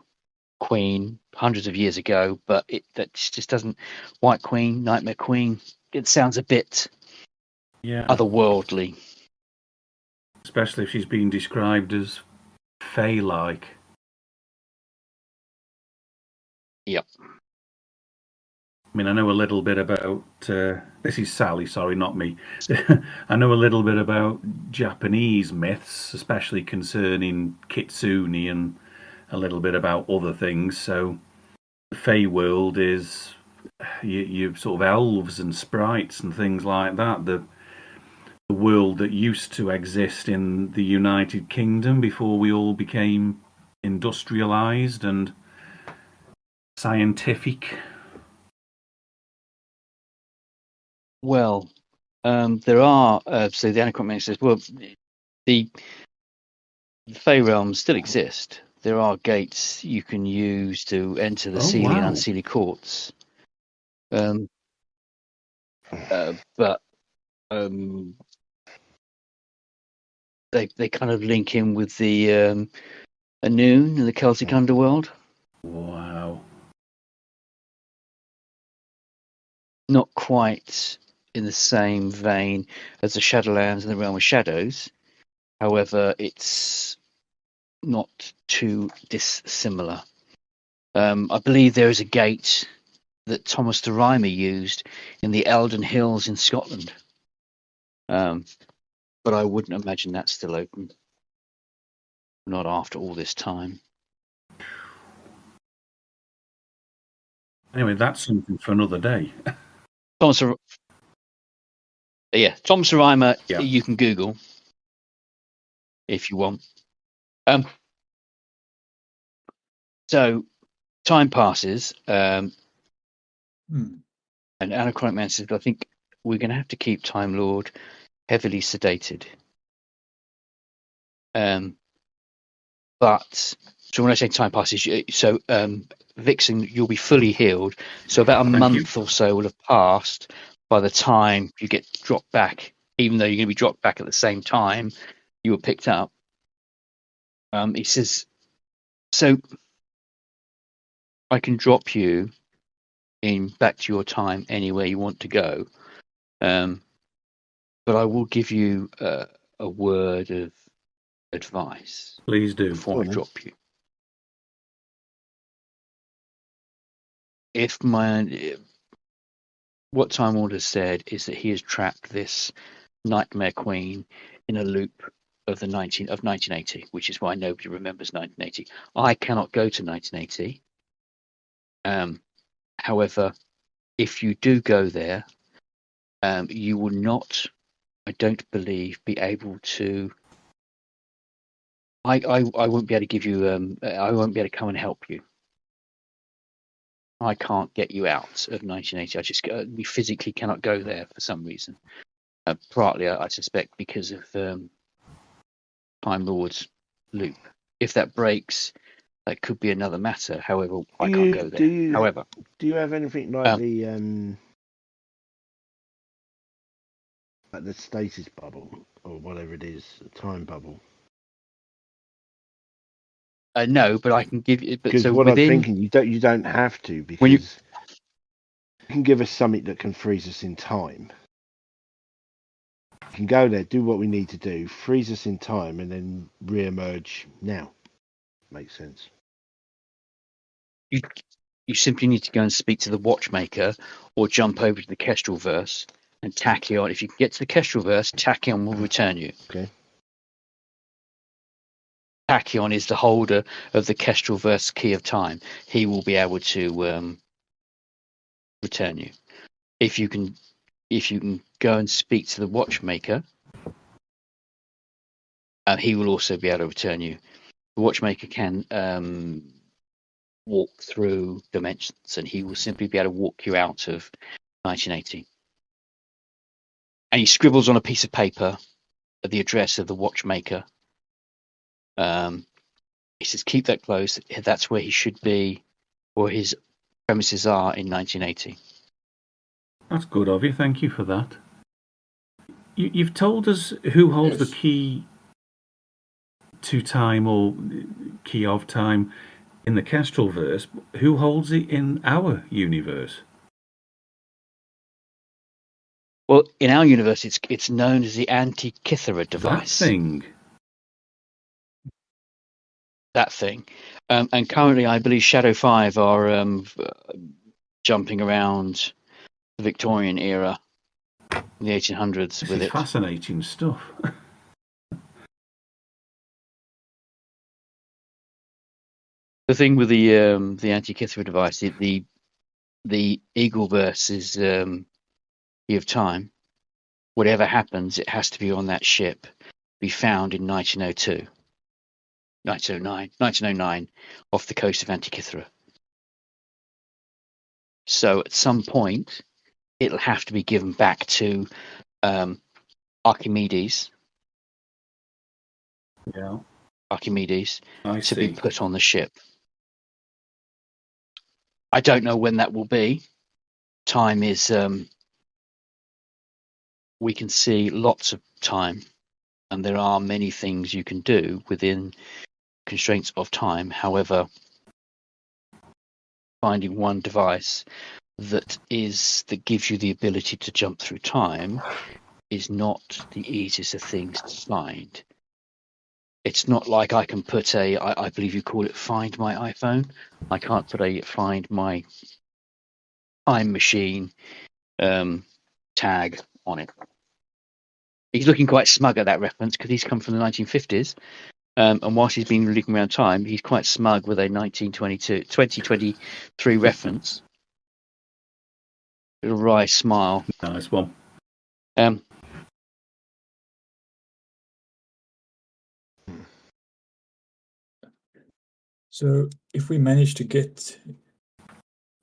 queen hundreds of years ago, but that just doesn't. White Queen, Nightmare Queen. It sounds a bit otherworldly, especially if she's being described as fey-like. Yep. I mean, I know a little bit about. This is Sally, sorry, not me. I know a little bit about Japanese myths, especially concerning kitsune, and a little bit about other things. So, the Fey world is you sort of elves and sprites and things like that. The world that used to exist in the United Kingdom before we all became industrialized and scientific. Well, there are. So the Anachronic says, well, the Fey realms still exist. There are gates you can use to enter the Seelie and Unseelie courts. But they kind of link in with the Anoon and the Celtic underworld. Wow. Not quite in the same vein as the Shadowlands and the Realm of Shadows. However, it's not too dissimilar. I believe there is a gate that Thomas the Rhymer used in the Eldon Hills in Scotland. But I wouldn't imagine that's still open. Not after all this time. Anyway, that's something for another day. Thomas the Rhymer, you can Google if you want. So time passes, and Anachronic Man says, I think we're going to have to keep Time Lord heavily sedated. But so when I say time passes, so Vixen, you'll be fully healed. So about a month or so will have passed by the time you get dropped back. Even though you're going to be dropped back at the same time you were picked up. He says, so I can drop you in back to your time anywhere you want to go. But I will give you a word of advice. Please do. Before I drop you. What Time Lord has said is that he has trapped this Nightmare Queen in a loop of 1980, which is why nobody remembers 1980. I cannot go to 1980. However, if you do go there, you will not, I don't believe, be able to. I won't be able to give you. I won't be able to come and help you. I can't get you out of 1980. We physically cannot go there for some reason. Partly, I suspect, because of Time Lord's loop. If that breaks, that could be another matter. However, I can't go there. Do you have anything like the stasis bubble or whatever it is, a time bubble? No, but I can give you. But so I'm thinking, you don't have to, because you can give us something that can freeze us in time. You can go there, do what we need to do, freeze us in time, and then re-emerge now. Makes sense. You simply need to go and speak to the Watchmaker, or jump over to the Kestrelverse and Tachyon. If you can get to the Kestrelverse, Tachyon will return you. Okay. Tachyon is the holder of the Kestrelverse key of time. He will be able to return you. If you can go and speak to the Watchmaker, he will also be able to return you. The Watchmaker can walk through dimensions, and he will simply be able to walk you out of 1980. And he scribbles on a piece of paper the address of the Watchmaker. He says, keep that close. That's where he should be or his premises are in 1980. That's good of you. Thank you for that. You've told us who holds the key to time or key of time in the Kestrel verse. Who holds it in our universe? Well, in our universe, it's known as the Antikythera device. That thing. And currently, I believe Shadow 5 are jumping around the Victorian era in the 1800s This with is it. Fascinating stuff. The thing with the Antikythera device, the Eagleverse is Key of Time. Whatever happens, it has to be on that ship, be found in 1909, off the coast of Antikythera. So at some point, it'll have to be given back to Archimedes. Yeah. Archimedes I to see. be put on the ship. I don't know when that will be. Time is we can see lots of time, and there are many things you can do within constraints of time. However, finding one device that gives you the ability to jump through time is not the easiest of things to find. It's not like I can put I believe you call it Find My iPhone. I can't put a Find My Time Machine tag on it. He's looking quite smug at that reference because he's come from the 1950s. And whilst he's been looking around time, he's quite smug with a 2023 reference. Little wry smile. Nice one. So if we manage to get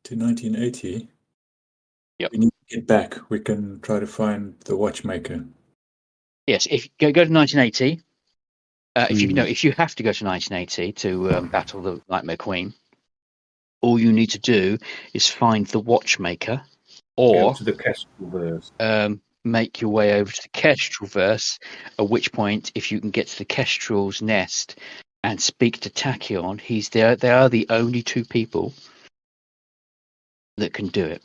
to 1980, yep. we need to get back. We can try to find the watchmaker. Yes, if you go to 1980, if you have to go to 1980 to battle the Nightmare Queen, all you need to do is find the watchmaker, or go to the Kestrel verse. Make your way over to the Kestrel verse. At which point, if you can get to the Kestrel's nest and speak to Tachyon, he's there. They are the only two people that can do it.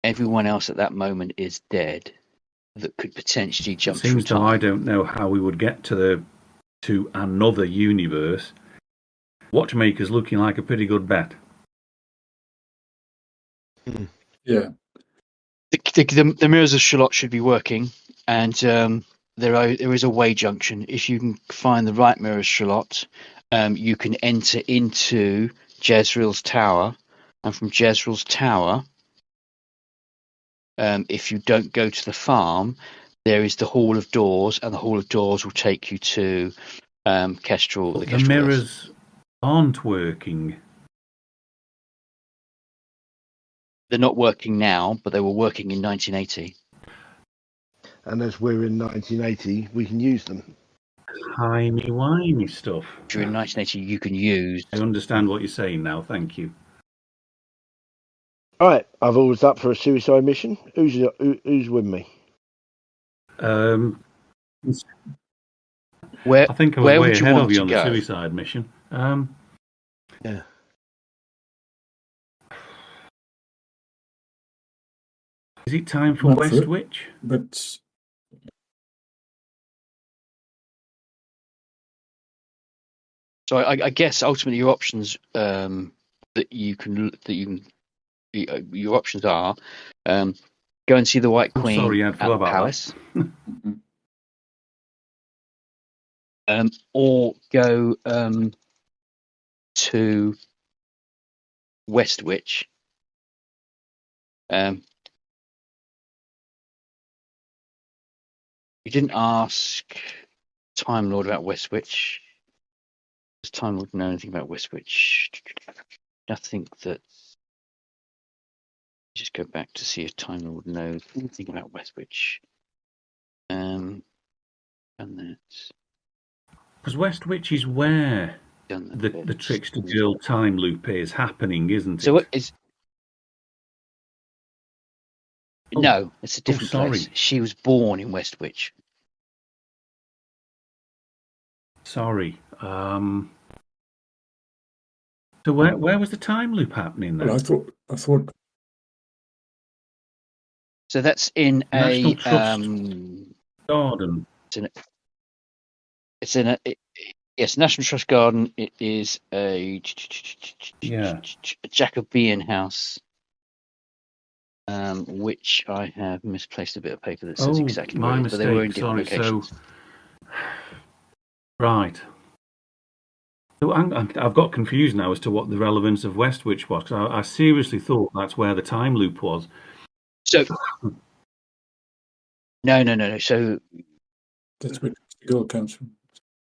Everyone else at that moment is dead. That could potentially jump through time. I don't know how we would get to another universe. Watchmaker's looking like a pretty good bet. Yeah. The mirrors of Shalott should be working, and there is a way junction. If you can find the right mirror of Shalott, you can enter into Jezreel's tower, and from Jezreel's tower, if you don't go to the farm, there is the Hall of Doors, and the Hall of Doors will take you to Kestrel. But the mirrors aren't working. They're not working now, but they were working in 1980. And as we're in 1980, we can use them. Timey-wimey stuff. During 1980, you can use... I understand what you're saying now, thank you. All right, I've always up for a suicide mission. Who's with me? I think I was way ahead of you on the suicide mission. Yeah. Is it time for Westwich? But so I guess ultimately your options your options are go and see the White Queen at the palace, or go to Westwich. You didn't ask Time Lord about Westwich. Does Time Lord know anything about Westwich? Nothing that. Just go back to see if Time Lord knows anything about Westwich. And that. Because Westwich is where? the Trickster Girl time loop is happening, isn't it? So what is? No, it's a different place. She was born in Westwich. Sorry. So where was the time loop happening then? Well, I thought. So that's in National a Trust Garden. It's in a yes, National Trust Garden. It is a Jacobean house, which I have misplaced a bit of paper that says exactly my where it is, mistake. but they were in different locations. Right. So I've got confused now as to what the relevance of Westwich was. I seriously thought that's where the time loop was. So no. So that's where the girl comes from.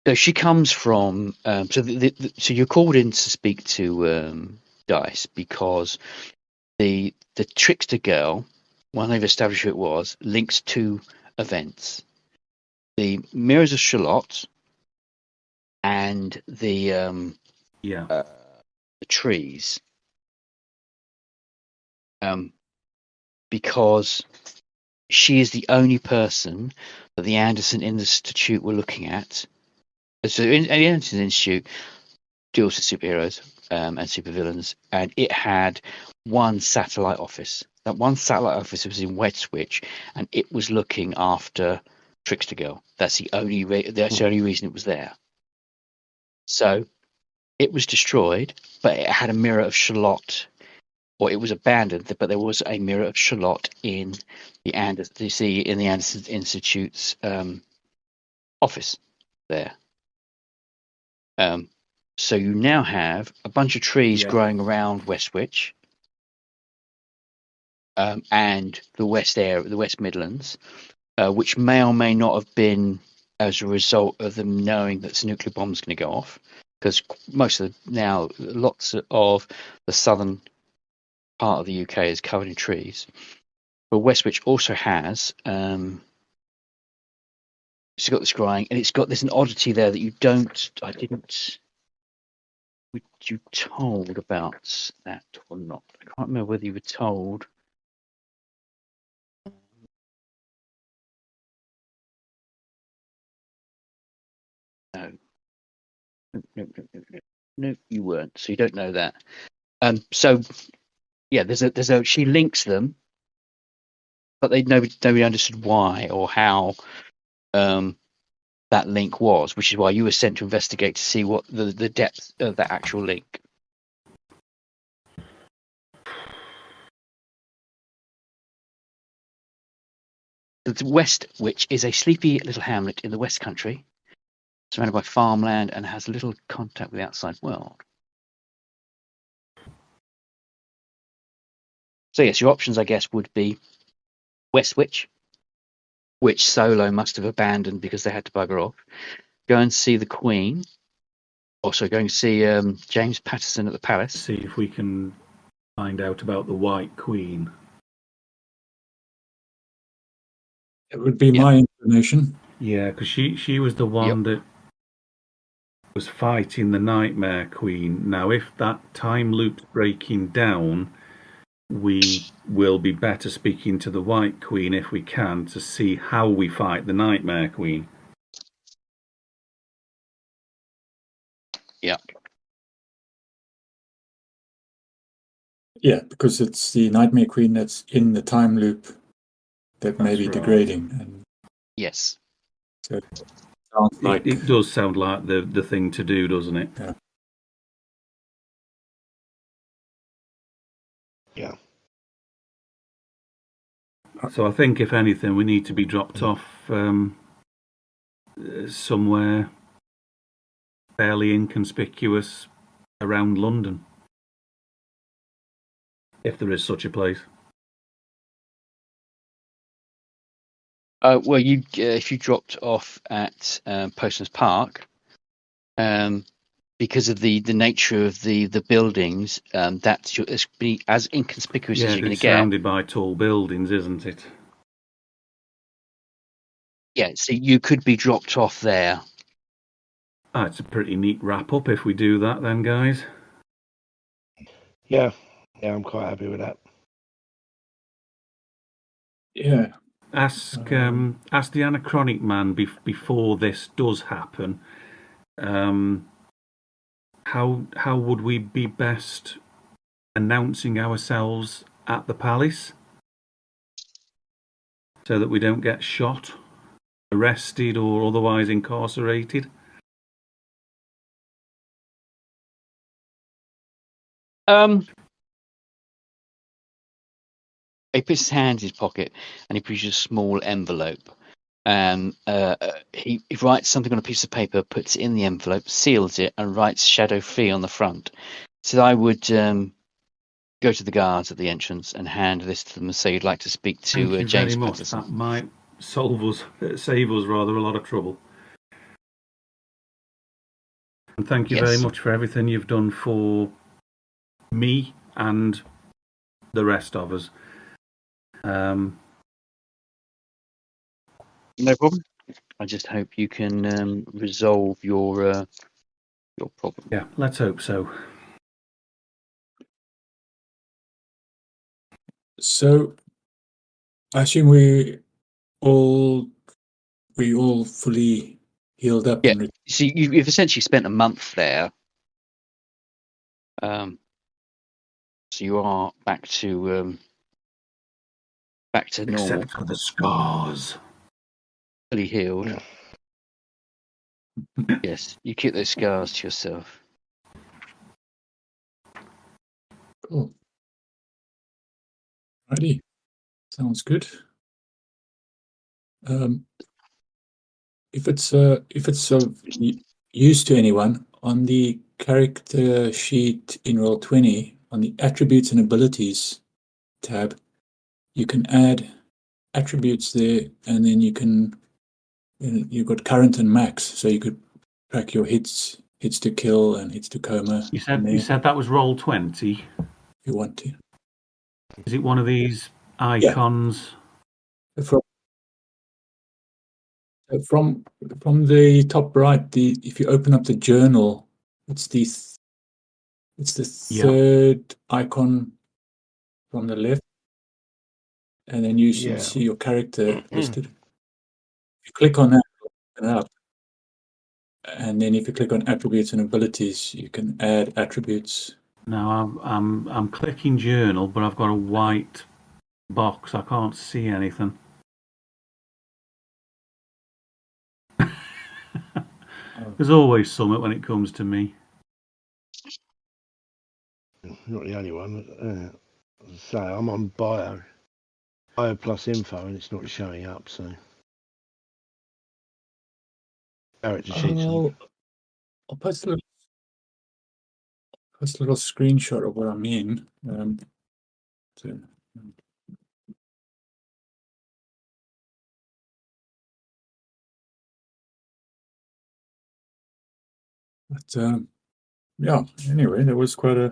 So she comes from. So you're called in to speak to Dice because the Trickster Girl, when they've established who it was, links two events: the Mirrors of Shalott and the trees. Because she is the only person that the Anderson Institute were looking at. So the Anderson Institute deals with superheroes and supervillains, and it had one satellite office. That one satellite office was in Westwich, and it was looking after Trickster Girl. That's the only reason it was there. So it was destroyed, but it had a mirror of Shalott, or it was abandoned. But there was a mirror of Shalott in the Anderson Institute's office there. So you now have a bunch of trees growing around Westwich and the West Midlands, which may or may not have been as a result of them knowing that the nuclear bomb's going to go off, because lots of the southern part of the UK is covered in trees. But Westwich also has it's got this growing, and there's an oddity there that were you told about that or not? I can't remember whether you were told. No, you weren't. So you don't know that. So yeah, she links them, but nobody understood why or how that link was, which is why you were sent to investigate to see what the depth of that actual link. The Westwich is a sleepy little hamlet in the West Country, surrounded by farmland and has little contact with the outside world. So yes, your options, I guess, would be Westwich, which Solo must have abandoned because they had to bugger off. Go and see the Queen. Also, go and see James Patterson at the Palace. See if we can find out about the White Queen. It would be my inclination. Yeah, because she was the one that was fighting the Nightmare Queen. Now, if that time loop's breaking down, we will be better speaking to the White Queen if we can to see how we fight the Nightmare Queen. Yeah. Yeah, because it's the Nightmare Queen that's in the time loop that may be degrading. And yes. So it sounds like it does sound like the thing to do, doesn't it? Yeah. Yeah. So I think, if anything, we need to be dropped off somewhere fairly inconspicuous around London, if there is such a place. Well, if you dropped off at Postman's Park, because of the nature of the buildings, that's be as inconspicuous as you're going to get. It's surrounded by tall buildings, isn't it? Yeah, so you could be dropped off there. It's a pretty neat wrap up if we do that then, guys. Yeah, I'm quite happy with that. Yeah. Ask the Anachronic Man before this does happen. How would we be best announcing ourselves at the palace so that we don't get shot, arrested, or otherwise incarcerated? He puts his hand in his pocket and he produces a small envelope. He writes something on a piece of paper, puts it in the envelope, seals it, and writes "Shadow Free" on the front. So I would go to the guards at the entrance and hand this to them and say you'd like to speak to Thank you James very much. Patterson. That might save us rather a lot of trouble. And thank you very much for everything you've done for me and the rest of us. No problem. I just hope you can resolve your problem. Yeah, let's hope so. So, I assume we all fully healed up. Yeah. So you've essentially spent a month there. So you are back to normal. Except for the scars. Fully healed. Yes, you keep those scars to yourself. Cool. Righty. Sounds good. If it's of use to anyone, on the character sheet in Roll20, on the attributes and abilities tab, you can add attributes there, and then you've got current and max, so you could track your hits to kill and hits to coma. You said that was Roll20. If you want to. Is it one of these icons? Yeah. From the top right, if you open up the journal, it's the third icon from the left, and then you should see your character listed. If you click on that, it'll open up, and then if you click on attributes and abilities, you can add attributes. No, I'm clicking journal, but I've got a white box. I can't see anything. There's always something when it comes to me. Not the only one. So I'm on bio plus info, and it's not showing up. So character sheets. I'll post a little screenshot of what I mean. But yeah. Anyway, there was I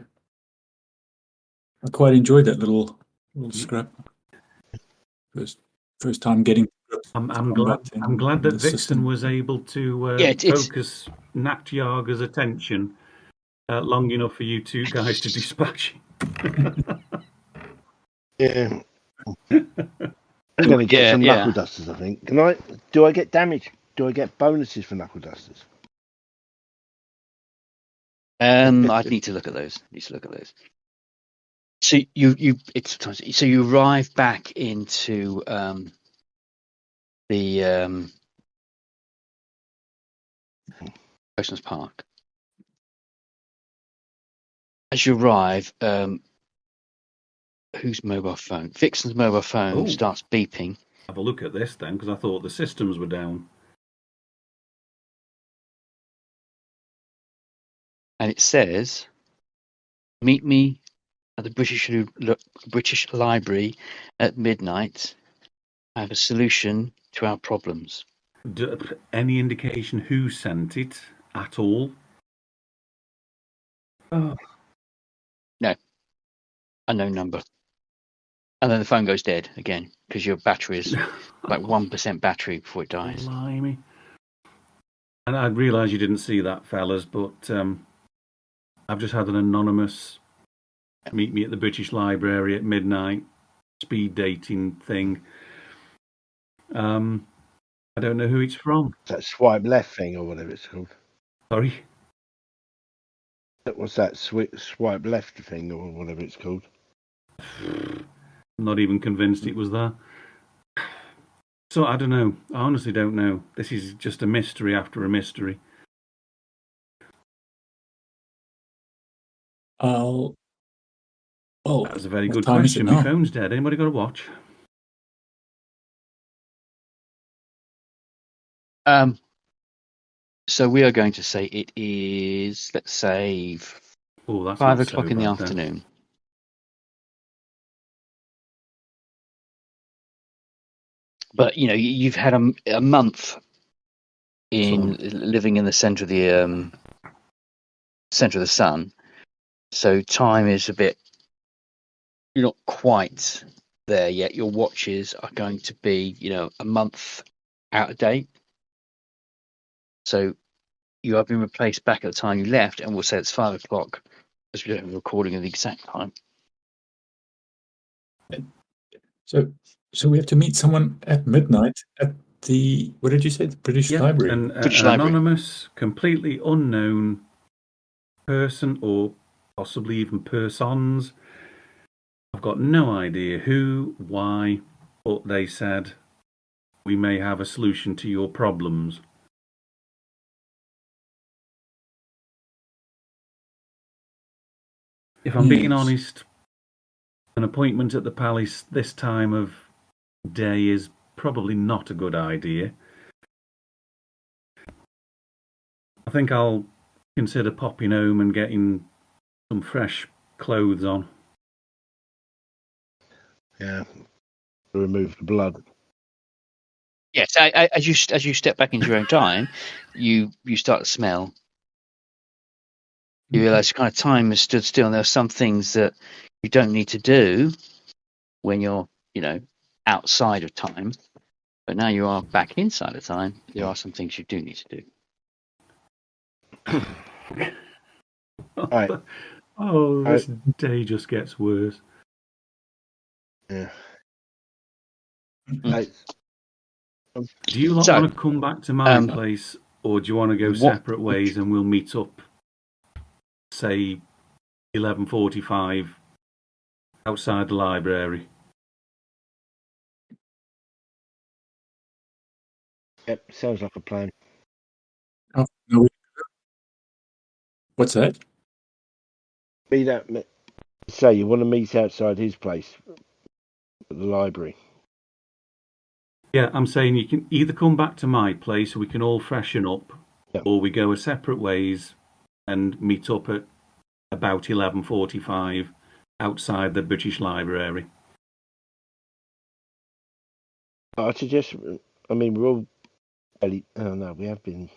quite enjoyed that little scrap. First time getting. I'm glad that Vixen was able to focus Nat Yarger's attention long enough for you two guys to dispatch. Yeah. I'm going to get some knuckle dusters, I think. Do I get damage? Do I get bonuses for knuckle dusters? I'd need to look at those. So you arrive back into the Postman's Park. As you arrive, whose mobile phone? Vixen's mobile phone starts beeping. Have a look at this then, because I thought the systems were down. And it says, "Meet me at the British Library at midnight. I have a solution to our problems." Any indication who sent it at all? Oh. No. Unknown number. And then the phone goes dead again because your battery is like 1% battery before it dies. Blimey. And I realise you didn't see that, fellas, but I've just had an anonymous meet me at the British Library at midnight speed dating thing. I don't know who it's from. That swipe left thing or whatever it's called. Sorry? What's that swipe left thing or whatever it's called? I'm not even convinced it was that. So I don't know. I honestly don't know. This is just a mystery after a mystery. Oh, That's a very what good time is it question. My now? phone's dead. Anybody got a watch? So we are going to say it is, let's say, Oh, that's 5 not so o'clock in the bad then. afternoon. But you've had a month in living in the center of the sun, so time is a bit. You're not quite there yet. Your watches are going to be, a month out of date. So you have been replaced back at the time you left, and we'll say it's 5 o'clock, as we don't have a recording of the exact time. So we have to meet someone at midnight at the, what did you say, the British Library? An British Library. anonymous, completely unknown person, or possibly even persons. I've got no idea who, why, but they said we may have a solution to your problems. If I'm being honest, an appointment at the palace this time of day is probably not a good idea. I think I'll consider popping home and getting some fresh clothes on. Yeah, to remove the blood. Yes, as you step back into your own time, you start to smell. You realise kind of time has stood still, and there are some things that you don't need to do when you're, outside of time. But now you are back inside of time. There are some things you do need to do. Right. Oh, this day just gets worse. Yeah. Do you lot want to come back to my place, or do you want to go separate ways and we'll meet up, say, 11:45 outside the library? Yep, sounds like a plan. Oh, no. What's that? Say you want to meet outside his place at the library. Yeah, I'm saying you can either come back to my place so we can all freshen up, or we go separate ways and meet up at about 11:45 outside the British Library. I suggest. I mean, we're all. Oh no, we have been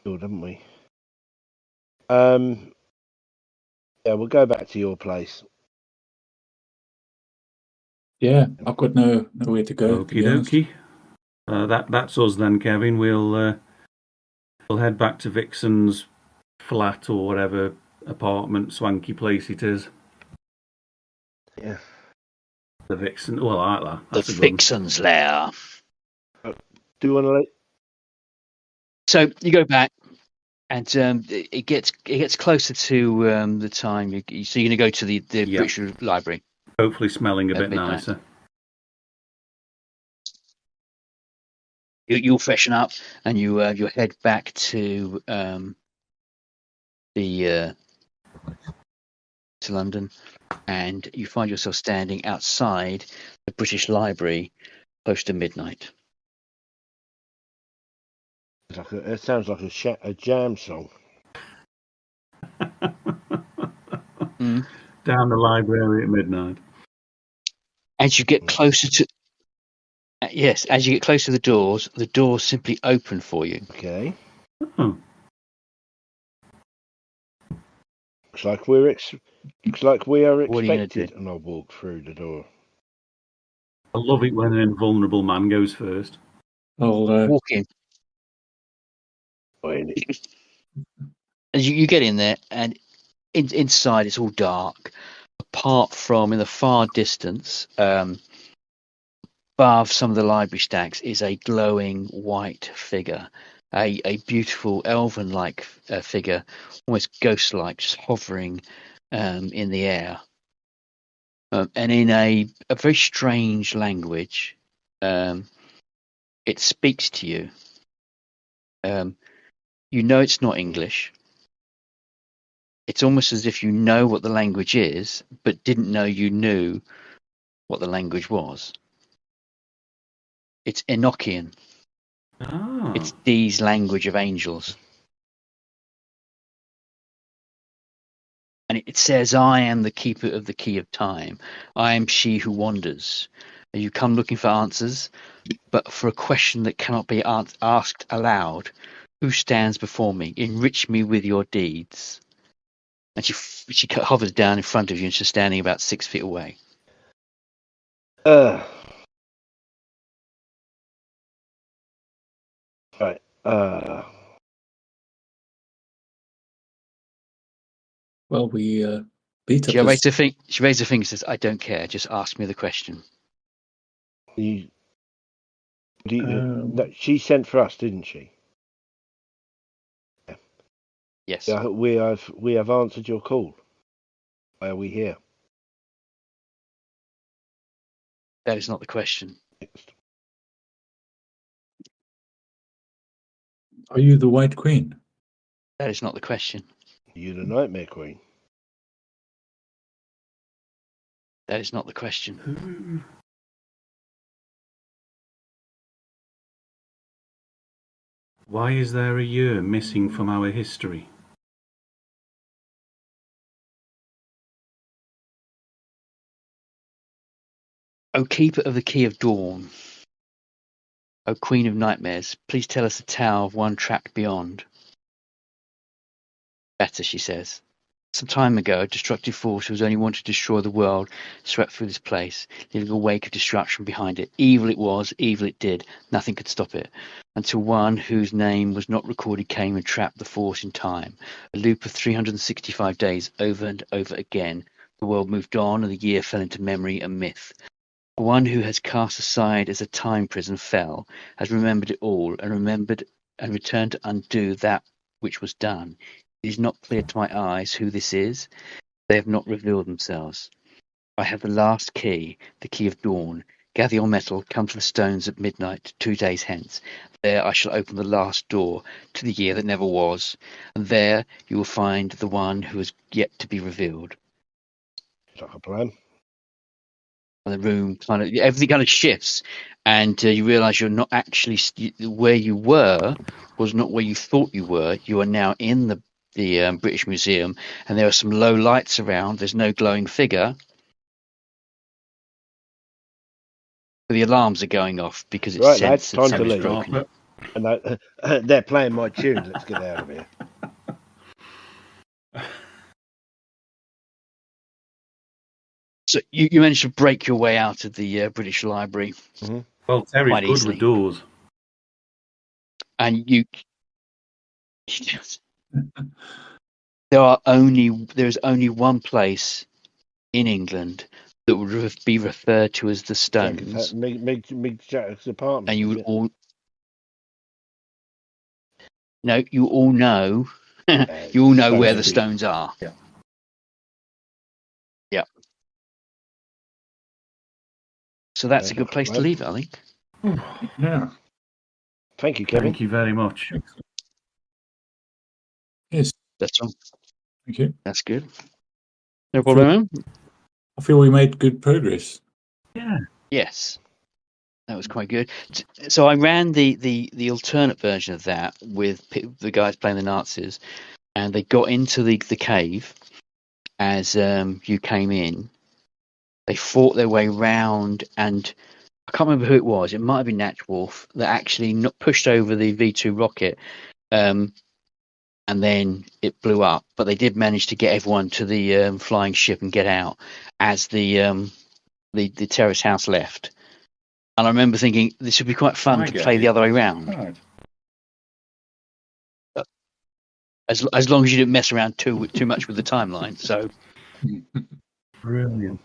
good, haven't we? Yeah, we'll go back to your place. Yeah, I've got nowhere to go. Okie dokie. That's us then, Kevin. We'll head back to Vixen's flat or whatever apartment, swanky place it is. Yeah. The Vixen. Well, I like that. That's the Vixen's lair. Do you want to? So you go back, and it gets closer to the time. So you're going to go to the British Library. Hopefully, smelling a bit nicer. You'll freshen up, and you head back to to London, and you find yourself standing outside the British Library close to midnight. It sounds like a jam song. Down the library at midnight. As you get closer to the doors simply open for you. Okay. Oh. Looks like we are expected. What are you going to do? And I'll walk through the door. I love it when an invulnerable man goes first. I'll walk in. As you get in there, and inside it's all dark, apart from in the far distance, above some of the library stacks, is a glowing white figure, a beautiful elven-like figure, almost ghost-like, just hovering in the air. And in a very strange language, it speaks to you. You know it's not English. It's almost as if you know what the language is, but didn't know you knew what the language was. It's Enochian. Ah. It's Dee's language of angels. And it says, I am the keeper of the key of time. I am she who wanders. You come looking for answers, but for a question that cannot be asked aloud. Who stands before me? Enrich me with your deeds. And she hovers down in front of you, and she's standing about 6 feet away. Right. Well, we beat up. She raised her finger and says, "I don't care. Just ask me the question." She sent for us, didn't she? Yes. Yeah, we have answered your call. Why are we here? That is not the question. Are you the White Queen? That is not the question. Are you the Nightmare Queen? That is not the question. Why is there a year missing from our history? O Keeper of the Key of Dawn, O Queen of Nightmares, please tell us the tale of one trapped beyond. Better, she says. Some time ago, a destructive force who was only wanted to destroy the world swept through this place, leaving a wake of destruction behind it. Evil it was, evil it did. Nothing could stop it. Until one whose name was not recorded came and trapped the force in time. A loop of 365 days over and over again. The world moved on and the year fell into memory and myth. One who has cast aside as a time prison fell, has remembered it all, and returned to undo that which was done. It is not clear to my eyes who this is. They have not revealed themselves. I have the last key, the key of dawn. Gather your metal, come to the stones at midnight 2 days hence. There I shall open the last door to the year that never was, and there you will find the one who is yet to be revealed. Is that a plan? The room everything kind of shifts, and you realize you're not actually where you were was not where you thought you were. You are now in the British Museum, and there are some low lights around. There's no glowing figure. The alarms are going off because it's right, sensed lads, that time to something's leave. broken. And they're playing my tune. Let's get out of here. So you managed to break your way out of the British Library. Mm-hmm. Well, Terry's quite good easily. with doors. And there is only one place in England that would be referred to as the Stones. Mick Jack's apartment. And you would all know you all know where the Stones are. Yeah. Yeah. So that's a good place to leave it, I think. Yeah. Thank you, Kevin. Thank you very much. Yes. That's all. Thank you. That's good. No problem. I feel we made good progress. Yeah. Yes. That was quite good. So I ran the alternate version of that with the guys playing the Nazis, and they got into the cave as you came in. They fought their way round, and I can't remember who it was. It might have been Natchwolf that actually pushed over the V2 rocket, and then it blew up. But they did manage to get everyone to the flying ship and get out as the terrace house left. And I remember thinking this would be quite fun to play the other way round. as long as you didn't mess around too much with the timeline. So Brilliant.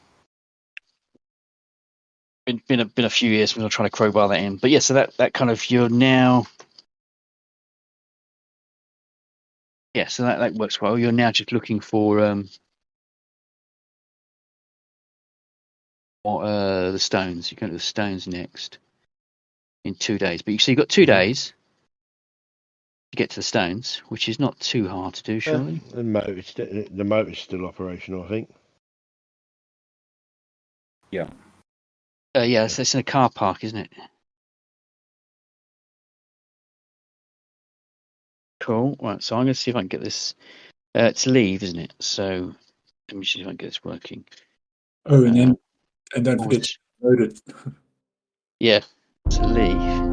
been a few years since I'm trying to crowbar that in. But yeah, so that kind of you're now. Yeah, so that works well. You're now just looking for the stones. You're going to the stones next in 2 days. But you've got 2 days to get to the stones, which is not too hard to do, surely. The motor's still operational, I think. Yeah. Yeah, it's in a car park, isn't it? Cool. Right, so I'm going to see if I can get this. It's leave, isn't it? So let me see if I can get this working. Oh, and don't forget to load it. Yeah, to leave.